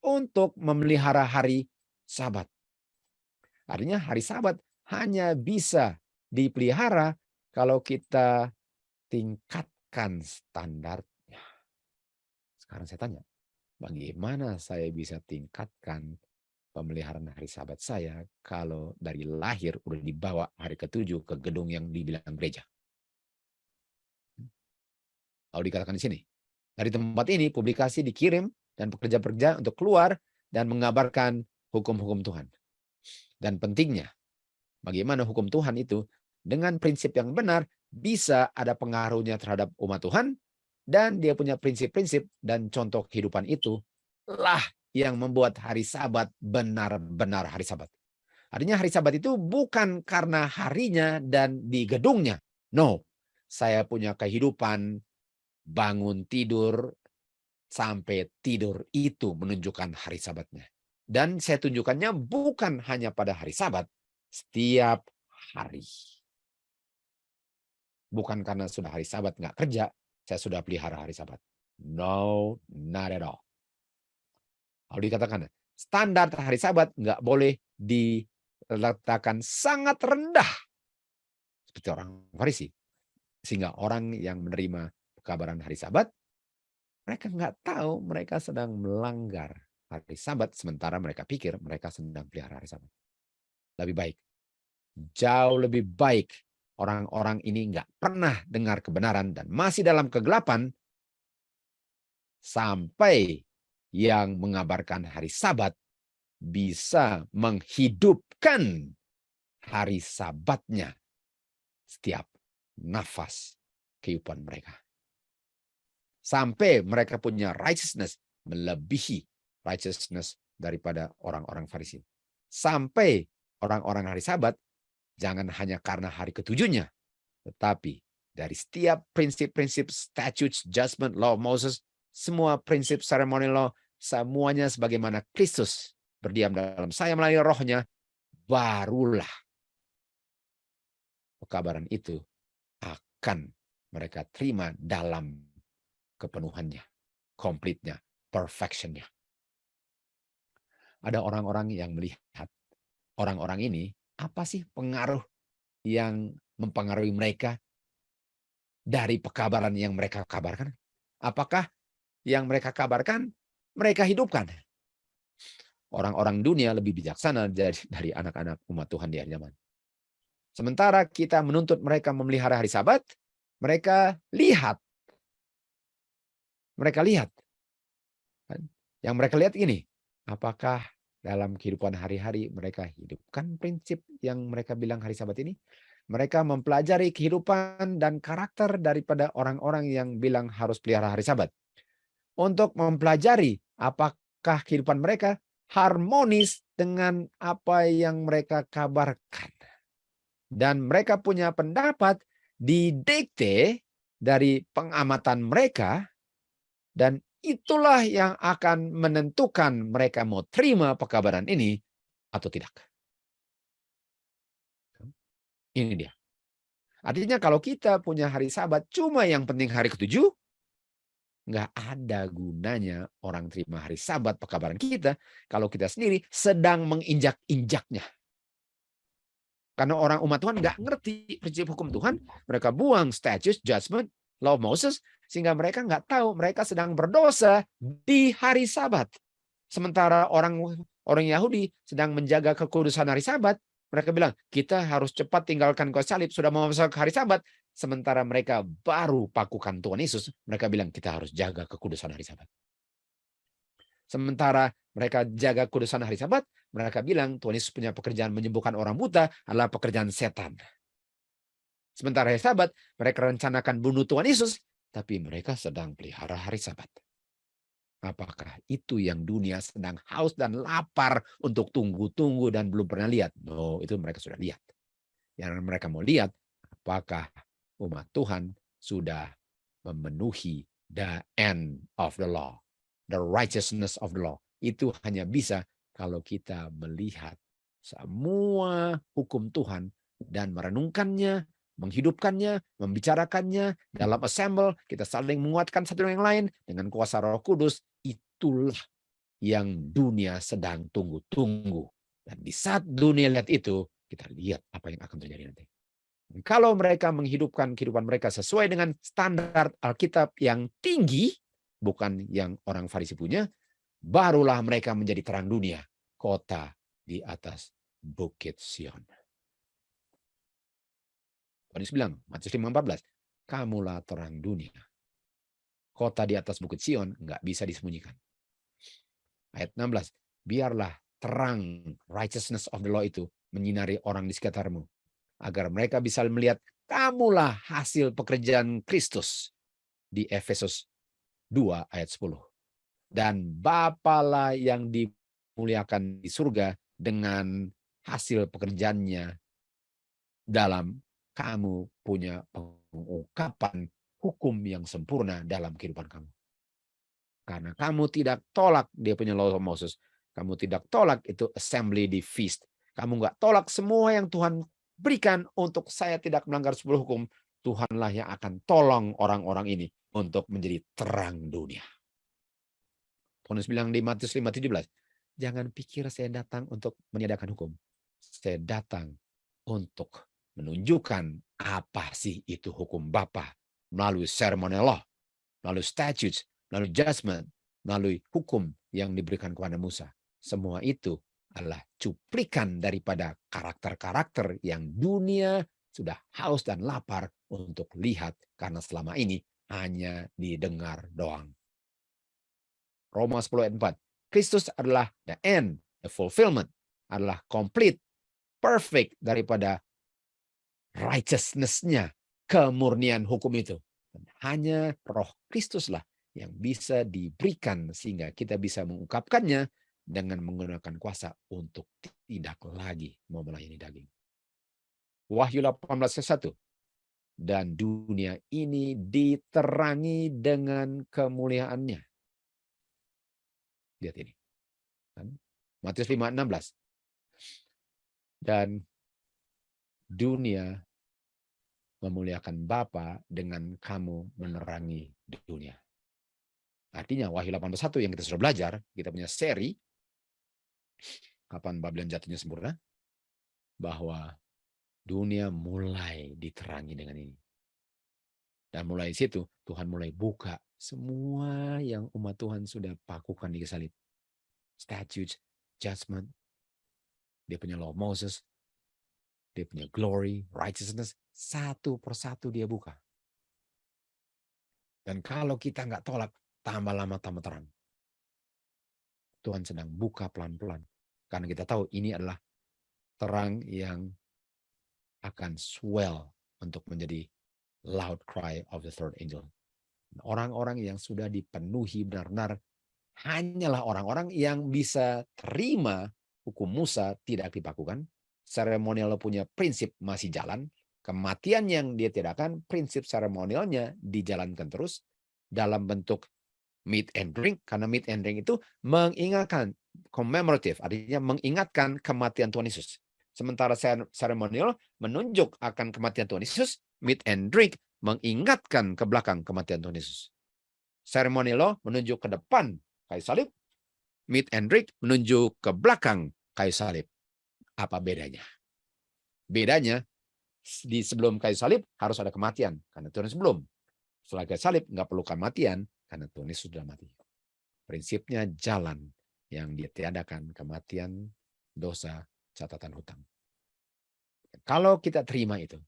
untuk memelihara hari Sabat. Artinya hari Sabat hanya bisa dipelihara kalau kita tingkatkan standarnya. Sekarang saya tanya, bagaimana saya bisa tingkatkan pemeliharaan hari Sabat saya kalau dari lahir udah dibawa hari ke-7 ke gedung yang dibilang gereja? Lalu dikatakan di sini, dari tempat ini publikasi dikirim dan pekerja-pekerja untuk keluar dan mengabarkan hukum-hukum Tuhan. Dan pentingnya, bagaimana hukum Tuhan itu dengan prinsip yang benar bisa ada pengaruhnya terhadap umat Tuhan, dan dia punya prinsip-prinsip dan contoh kehidupan itu lah yang membuat hari Sabat benar-benar hari Sabat. Artinya hari Sabat itu bukan karena harinya dan di gedungnya. No, saya punya kehidupan bangun tidur sampai tidur itu menunjukkan hari Sabatnya. Dan saya tunjukkannya bukan hanya pada hari Sabat, setiap hari. Bukan karena sudah hari Sabat nggak kerja, saya sudah pelihara hari Sabat. No, not at all. Lalu dikatakan, standar hari Sabat nggak boleh diletakkan sangat rendah. Seperti orang Farisi. Sehingga orang yang menerima kabaran hari Sabat, mereka nggak tahu mereka sedang melanggar hari Sabat, sementara mereka pikir mereka sedang pelihara hari Sabat. Lebih baik, jauh lebih baik orang-orang ini nggak pernah dengar kebenaran dan masih dalam kegelapan sampai yang mengabarkan hari Sabat bisa menghidupkan hari Sabatnya setiap nafas kehidupan mereka. Sampai mereka punya righteousness melebihi righteousness daripada orang-orang Farisi. Sampai orang-orang hari Sabat jangan hanya karena hari ketujuhnya, tetapi Dari setiap prinsip-prinsip statutes, judgment, law of Moses, semua prinsip ceremonial law, semuanya sebagaimana Kristus berdiam dalam saya melalui rohnya, barulah pekabaran itu akan mereka terima dalam kepenuhannya, komplitnya, perfectionnya. Ada orang-orang yang melihat orang-orang ini, apa sih pengaruh yang mempengaruhi mereka dari pekabaran yang mereka kabarkan? Apakah yang mereka kabarkan mereka hidupkan? Orang-orang dunia lebih bijaksana dari anak-anak umat Tuhan di akhir zaman. Sementara kita menuntut mereka memelihara hari Sabat, mereka lihat. Mereka lihat. Yang mereka lihat ini, apakah dalam kehidupan hari-hari mereka hidupkan prinsip yang mereka bilang hari Sabat ini? Mereka mempelajari kehidupan dan karakter daripada orang-orang yang bilang harus pelihara hari Sabat. Untuk mempelajari apakah kehidupan mereka harmonis dengan apa yang mereka kabarkan. Dan mereka punya pendapat didikte dari pengamatan mereka, dan itulah yang akan menentukan mereka mau terima pekabaran ini atau tidak. Ini dia. Artinya kalau kita punya hari Sabat cuma yang penting hari ketujuh, nggak ada gunanya orang terima hari Sabat pekabaran kita kalau kita sendiri sedang menginjak-injaknya. Karena orang umat Tuhan nggak ngerti prinsip hukum Tuhan, mereka buang statutes, judgment, law of Moses, sehingga mereka nggak tahu mereka sedang berdosa di hari Sabat. Sementara orang Yahudi sedang menjaga kekudusan hari Sabat, mereka bilang kita harus cepat tinggalkan kayu salib, sudah mau masuk hari Sabat. Sementara mereka baru pakukan Tuhan Yesus, mereka bilang kita harus jaga kekudusan hari Sabat. Sementara mereka jaga kudusan hari Sabat, mereka bilang Tuhan Yesus punya pekerjaan menyembuhkan orang buta adalah pekerjaan setan. Sementara hari Sabat, mereka rencanakan bunuh Tuhan Yesus, tapi mereka sedang pelihara hari Sabat. Apakah itu yang dunia sedang haus dan lapar untuk tunggu-tunggu dan belum pernah lihat? No, itu mereka sudah lihat. Yang mereka mau lihat, apakah umat Tuhan sudah memenuhi the end of the law, the righteousness of the law. Itu hanya bisa kalau kita melihat semua hukum Tuhan dan merenungkannya, menghidupkannya, membicarakannya dalam assemble, kita saling menguatkan satu dengan yang lain dengan kuasa Roh Kudus. Itulah yang dunia sedang tunggu-tunggu. Dan di saat dunia lihat itu, kita lihat apa yang akan terjadi nanti. Kalau mereka menghidupkan kehidupan mereka sesuai dengan standar Alkitab yang tinggi, bukan yang orang Farisi punya, barulah mereka menjadi terang dunia, kota di atas Bukit Sion. Yesus bilang, Matius 5:14, kamulah terang dunia. Kota di atas Bukit Sion nggak bisa disembunyikan. Ayat 16, biarlah terang righteousness of the law itu menyinari orang di sekitarmu, agar mereka bisa melihat kamulah hasil pekerjaan Kristus di Efesus 2 ayat 10. Dan Bapalah yang dimuliakan di surga dengan hasil pekerjaannya dalam kamu punya pengungkapan hukum yang sempurna dalam kehidupan kamu. Karena kamu tidak tolak dia punya law of Moses. Kamu tidak tolak itu assembly di feast. Kamu nggak tolak semua yang Tuhan berikan untuk saya tidak melanggar 10 hukum. Tuhanlah yang akan tolong orang-orang ini untuk menjadi terang dunia. Paulus bilang di Matius 5:17, jangan pikir saya datang untuk meniadakan hukum. Saya datang untuk menunjukkan apa sih itu hukum Bapa melalui ceremonial law, melalui statutes, melalui judgment, melalui hukum yang diberikan kepada Musa. Semua itu adalah cuplikan daripada karakter-karakter yang dunia sudah haus dan lapar untuk lihat karena selama ini hanya didengar doang. Roma 10 ayat 4. Kristus adalah the end, the fulfillment, adalah complete, perfect daripada righteousness-nya, kemurnian hukum itu. Hanya Roh Kristuslah yang bisa diberikan sehingga kita bisa mengungkapkannya dengan menggunakan kuasa untuk tidak lagi mau melayani daging. Wahyu 18:1. dan dunia ini diterangi dengan kemuliaannya. Lihat ini. Matius 5:16. Dan dunia memuliakan Bapa dengan kamu menerangi dunia. Artinya Wahyu 18:1 yang kita sudah belajar, kita punya seri kapan Babylon jatuhnya sempurna, bahwa dunia mulai diterangi dengan ini. Dan mulai situ Tuhan mulai buka semua yang umat Tuhan sudah pakukan di salib. Statutes, judgment, dia punya law Moses, dia punya glory, righteousness, satu persatu dia buka. Dan kalau kita nggak tolak, tambah lama tambah terang. Tuhan sedang buka pelan-pelan. Karena kita tahu ini adalah terang yang akan swell untuk menjadi loud cry of the third angel. Orang-orang yang sudah dipenuhi benar-benar hanyalah orang-orang yang bisa terima hukum Musa tidak dipakukan. Seremonial punya prinsip masih jalan. Kematian yang dia tidakkan, prinsip seremonialnya dijalankan terus dalam bentuk meat and drink. Karena meat and drink itu mengingatkan, commemorative, artinya mengingatkan kematian Tuhan Yesus. Sementara seremonial menunjuk akan kematian Tuhan Yesus, meat and drink mengingatkan ke belakang kematian Tuhan Yesus. Seremonial menunjuk ke depan kayu salib, meat and drink menunjuk ke belakang kayu salib. Apa bedanya? Bedanya, di sebelum kayu salib harus ada kematian, karena Tuhan sebelum. Setelah kayu salib nggak perlu kematian, karena Tuhan Yesus sudah mati. Prinsipnya jalan yang ditiadakan kematian, dosa, catatan hutang. Kalau kita terima itu,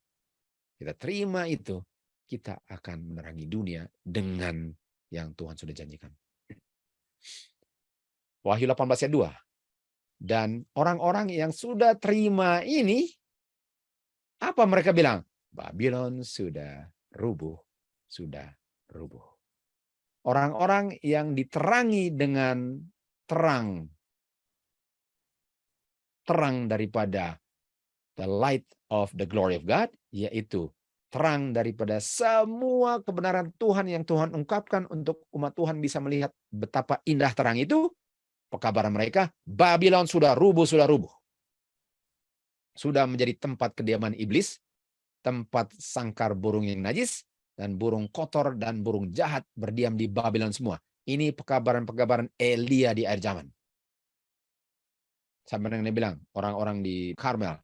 kita akan menerangi dunia dengan yang Tuhan sudah janjikan. Wahyu 18 ayat 2. Dan orang-orang yang sudah terima ini, apa mereka bilang? Babylon sudah rubuh, sudah rubuh. Orang-orang yang diterangi dengan terang daripada the light of the glory of God, yaitu terang daripada semua kebenaran Tuhan yang Tuhan ungkapkan untuk umat Tuhan bisa melihat betapa indah terang itu. Pekabaran mereka, Babylon sudah rubuh, sudah rubuh. Sudah menjadi tempat kediaman iblis, tempat sangkar burung yang najis, dan burung kotor dan burung jahat berdiam di Babylon semua. Ini pekabaran-pekabaran Elia di akhir zaman. Sampai dengan dia bilang, orang-orang di Karmel,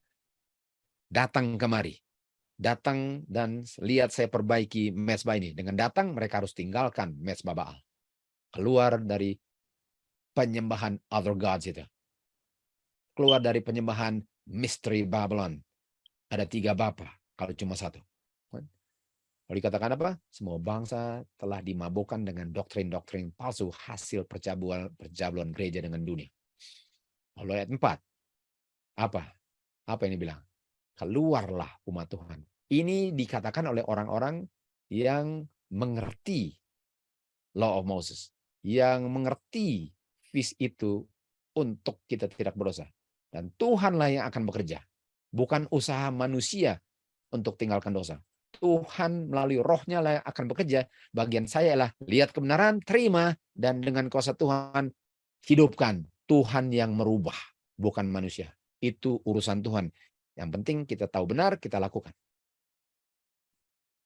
datang kemari. Datang dan lihat saya perbaiki mezbah ini. Dengan datang mereka harus tinggalkan mezbah Baal. Keluar dari penyembahan other gods itu. Keluar dari penyembahan misteri Babylon. Ada 3 bapa, kalau cuma 1. Kalau dikatakan apa? Semua bangsa telah dimabukkan dengan doktrin-doktrin palsu hasil percabulan gereja dengan dunia. Lalu ayat 4. Apa? Apa ini bilang? Keluarlah umat Tuhan. Ini dikatakan oleh orang-orang yang mengerti Law of Moses. Yang mengerti feast itu untuk kita tidak berdosa. Dan Tuhanlah yang akan bekerja. Bukan usaha manusia untuk tinggalkan dosa. Tuhan melalui rohnya lah yang akan bekerja. Bagian saya adalah lihat kebenaran, terima, dan dengan kuasa Tuhan hidupkan. Tuhan yang merubah, bukan manusia. Itu urusan Tuhan. Yang penting kita tahu benar, kita lakukan.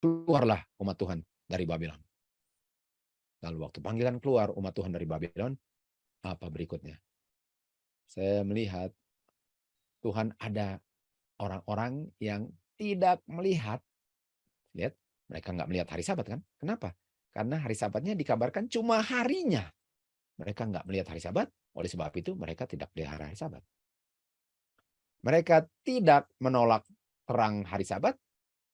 Keluarlah umat Tuhan dari Babylon. Lalu waktu panggilan keluar umat Tuhan dari Babylon, apa berikutnya? Saya melihat Tuhan ada orang-orang yang tidak melihat. Lihat, mereka nggak melihat hari Sabat kan? Kenapa? Karena hari Sabatnya dikabarkan cuma harinya. Mereka nggak melihat hari Sabat, oleh sebab itu mereka tidak pelihara hari Sabat. Mereka tidak menolak terang hari Sabat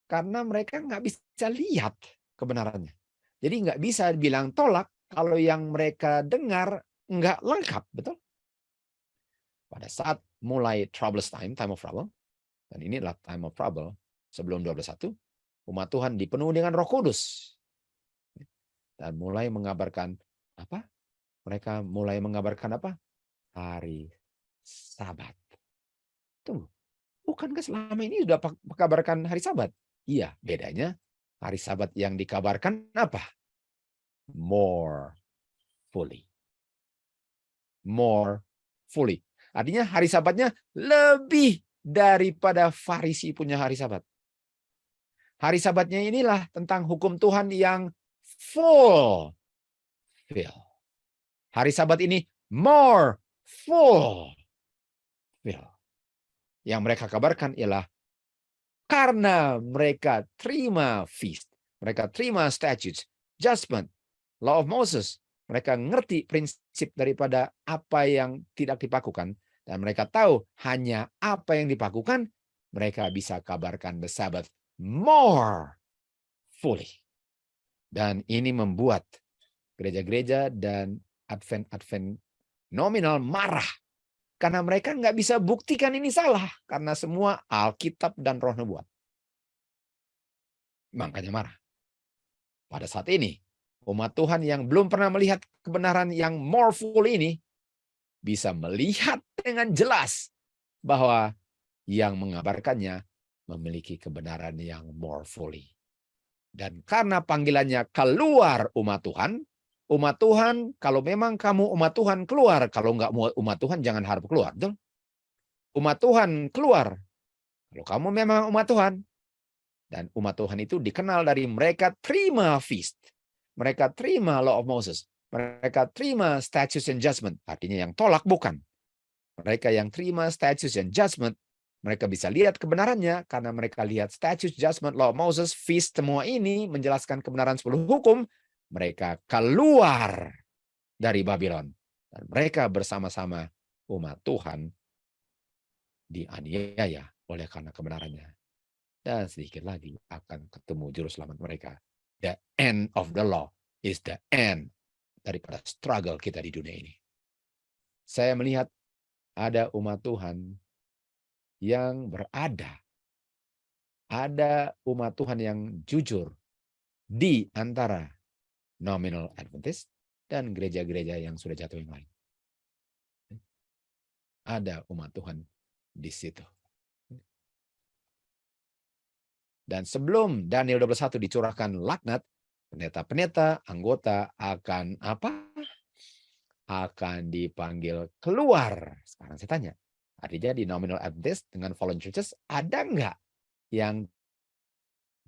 karena mereka nggak bisa lihat kebenarannya. Jadi nggak bisa bilang tolak kalau yang mereka dengar nggak lengkap, betul? Pada saat mulai troubles time of trouble, dan ini adalah time of trouble sebelum 12:1, umat Tuhan dipenuhi dengan Roh Kudus dan mulai mengabarkan apa? Mereka mulai mengabarkan apa? Hari Sabat. Tunggu, bukankah selama ini sudah mengabarkan hari Sabat? Iya, bedanya hari Sabat yang dikabarkan apa? More fully. More fully. Artinya hari Sabatnya lebih daripada Farisi punya hari Sabat. Hari Sabatnya inilah tentang hukum Tuhan yang full. Hari Sabat ini more full. Yang mereka kabarkan ialah karena mereka terima feast, mereka terima statutes, judgment, law of Moses, mereka ngerti prinsip daripada apa yang tidak dipakukan, dan mereka tahu hanya apa yang dipakukan, mereka bisa kabarkan the Sabbath more fully. Dan ini membuat gereja-gereja dan Advent nominal marah. Karena mereka nggak bisa buktikan ini salah. Karena semua Alkitab dan Roh Nubuat. Makanya marah. Pada saat ini, umat Tuhan yang belum pernah melihat kebenaran yang more full ini, bisa melihat dengan jelas bahwa yang mengabarkannya memiliki kebenaran yang more fully. Dan karena panggilannya keluar umat Tuhan, kalau memang kamu umat Tuhan keluar, kalau nggak umat Tuhan jangan harap keluar. Betul? Umat Tuhan keluar, kalau kamu memang umat Tuhan. Dan umat Tuhan itu dikenal dari mereka terima feast. Mereka terima law of Moses. Mereka terima statutes and judgment. Artinya yang tolak bukan. Mereka yang terima statutes and judgment, mereka bisa lihat kebenarannya karena mereka lihat statutes, judgment, law of Moses, feast, semua ini menjelaskan kebenaran 10 hukum. Mereka keluar dari Babylon. Dan mereka bersama-sama umat Tuhan dianiaya oleh karena kebenarannya. Dan sedikit lagi akan ketemu juru selamat mereka. The end of the law is the end daripada struggle kita di dunia ini. Saya melihat ada umat Tuhan yang berada. Ada umat Tuhan yang jujur di antara nominal Adventist dan gereja-gereja yang sudah jatuh yang lain. Ada umat Tuhan di situ. Dan sebelum Daniel 21 dicurahkan laknat, pendeta-pendeta anggota akan apa? Akan dipanggil keluar. Sekarang saya tanya, artinya di nominal Adventist dengan fallen churches, ada nggak yang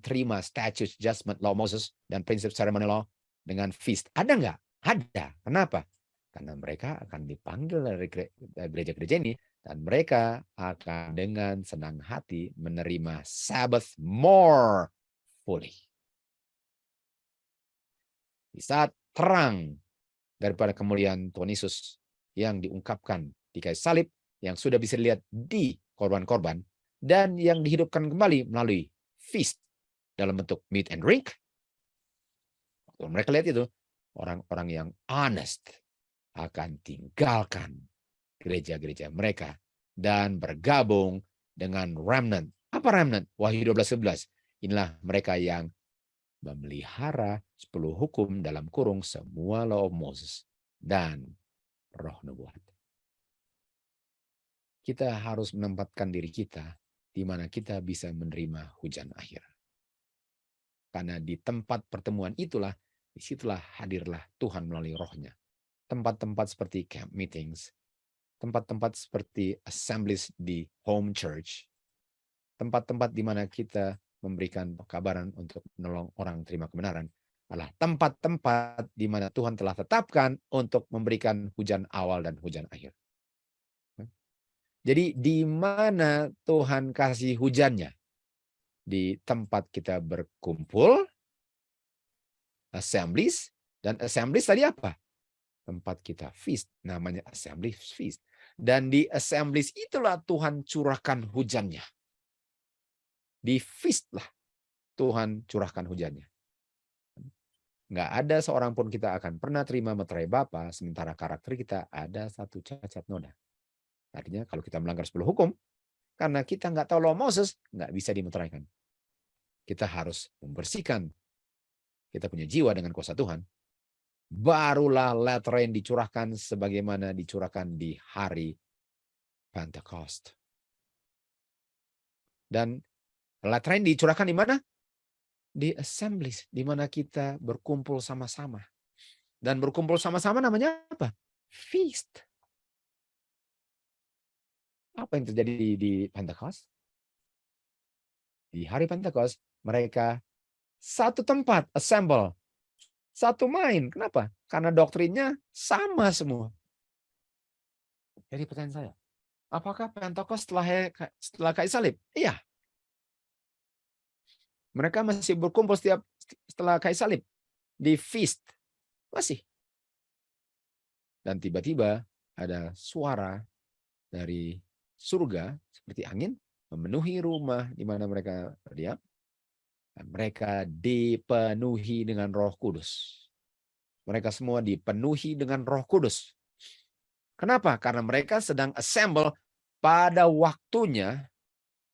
terima statutes, judgment, law Moses, dan prinsip ceremony law dengan feast? Ada nggak? Ada. Kenapa? Karena mereka akan dipanggil dari gereja-gereja ini, dan mereka akan dengan senang hati menerima Sabbath more fully. Di saat terang daripada kemuliaan Tuhan Yesus yang diungkapkan di kayu salib, yang sudah bisa dilihat di korban-korban, dan yang dihidupkan kembali melalui feast dalam bentuk meat and drink. Waktu mereka lihat itu, orang-orang yang honest akan tinggalkan gereja-gereja mereka dan bergabung dengan remnant. Apa remnant? Wahyu 12:11. Inilah mereka yang memelihara 10 hukum dalam kurung semua law of Moses dan roh nubuat. Kita harus menempatkan diri kita di mana kita bisa menerima hujan akhir. Karena di tempat pertemuan itulah, disitulah hadirlah Tuhan melalui rohnya. Tempat-tempat seperti camp meetings, tempat-tempat seperti assemblies di home church, tempat-tempat di mana kita memberikan pekabaran untuk menolong orang terima kebenaran, adalah tempat-tempat di mana Tuhan telah tetapkan untuk memberikan hujan awal dan hujan akhir. Jadi di mana Tuhan kasih hujannya? Di tempat kita berkumpul, assemblies, dan assemblies tadi apa? Tempat kita feast, namanya assemblies feast. Dan di assemblies itulah Tuhan curahkan hujannya. Di feast lah Tuhan curahkan hujannya. Nggak ada seorang pun kita akan pernah terima meterai Bapa, sementara karakter kita ada satu cacat noda. Artinya kalau kita melanggar 10 hukum, karena kita nggak tahu law Moses, nggak bisa dimeteraikan. Kita harus membersihkan kita punya jiwa dengan kuasa Tuhan. Barulah lateran dicurahkan sebagaimana dicurahkan di hari Pentecost. Dan lateran dicurahkan di mana? di assemblies, di mana kita berkumpul sama-sama. Dan berkumpul sama-sama namanya apa? Feast. Apa yang terjadi di Pentecost? Di hari Pentecost, mereka satu tempat, assemble. Satu main. Kenapa? Karena doktrinnya sama semua. Jadi pertanyaan saya, apakah Pentecost setelah Kais Salib? Iya. Mereka masih berkumpul setelah Kais Salib. Di feast. Masih. Dan tiba-tiba ada suara dari surga seperti angin memenuhi rumah di mana mereka berdiam. Dan mereka dipenuhi dengan Roh Kudus. Mereka semua dipenuhi dengan Roh Kudus. Kenapa? Karena mereka sedang assemble pada waktunya.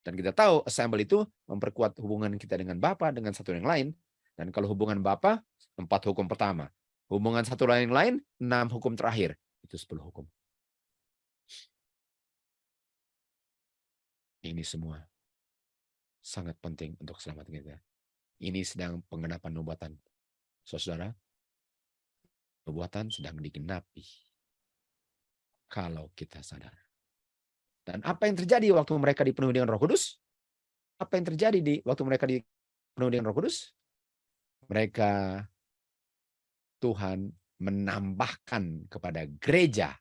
Dan kita tahu assemble itu memperkuat hubungan kita dengan Bapa, dengan satu yang lain. Dan kalau hubungan Bapa, 4 hukum pertama. Hubungan satu lain 6 hukum terakhir. Itu 10 hukum. Ini semua sangat penting untuk keselamatan kita. Ini sedang penggenapan nubuatan. Saudara, nubuatan sedang digenapi. Kalau kita sadar. Dan apa yang terjadi waktu mereka dipenuhi dengan Roh Kudus? Apa yang terjadi waktu mereka dipenuhi dengan Roh Kudus? Mereka, Tuhan menambahkan kepada gereja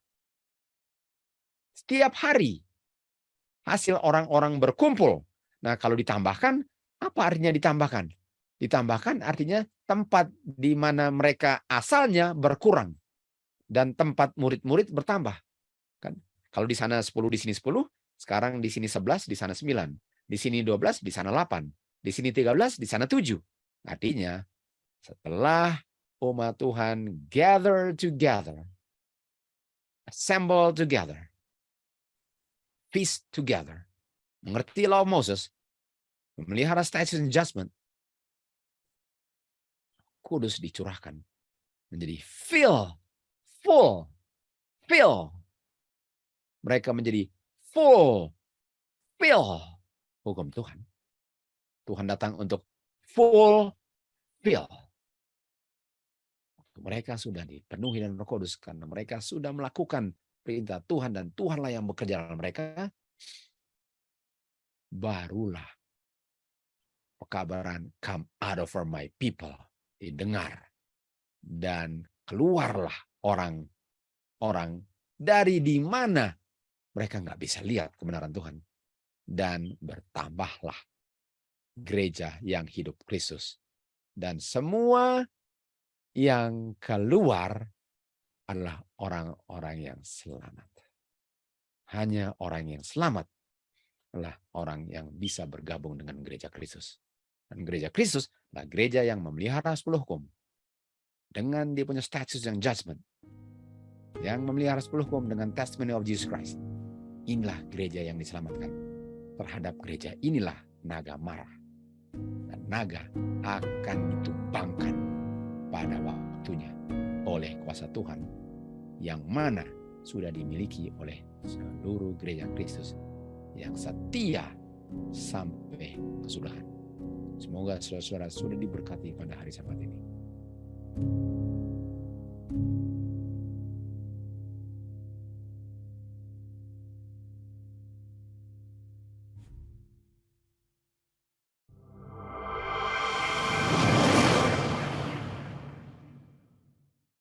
setiap hari hasil orang-orang berkumpul. Nah, kalau ditambahkan, apa artinya ditambahkan? Ditambahkan artinya tempat di mana mereka asalnya berkurang dan tempat murid-murid bertambah. Kan? Kalau di sana 10, di sini 10, sekarang di sini 11, di sana 9. Di sini 12, di sana 8. Di sini 13, di sana 7. Artinya, setelah umat Tuhan gather together, assemble together, feast together, mengerti law Moses, memelihara statutes and judgment, Kudus dicurahkan menjadi fill. Mereka menjadi full hukum Tuhan. Tuhan datang untuk fulfill. Mereka sudah dipenuhi dengan Roh Kudus karena mereka sudah melakukan perintah Tuhan dan Tuhanlah yang bekerja dalam mereka. Barulah pekabaran come out of my people didengar dan keluarlah orang dari di mana mereka nggak bisa lihat kebenaran Tuhan dan bertambahlah gereja yang hidup Kristus dan semua yang keluar adalah orang-orang yang selamat. Hanya orang yang selamat adalah orang yang bisa bergabung dengan gereja Kristus. Dan gereja Kristus adalah gereja yang memelihara 10 hukum. Dengan dia punya status yang judgment. Yang memelihara 10 hukum dengan testimony of Jesus Christ. Inilah gereja yang diselamatkan. Terhadap gereja inilah naga marah. Dan naga akan ditumbangkan pada waktunya oleh kuasa Tuhan. Yang mana sudah dimiliki oleh seluruh gereja Kristus. Yang setia sampai kesudahan. Semoga saudara-saudara sudah diberkati pada hari Sabat ini.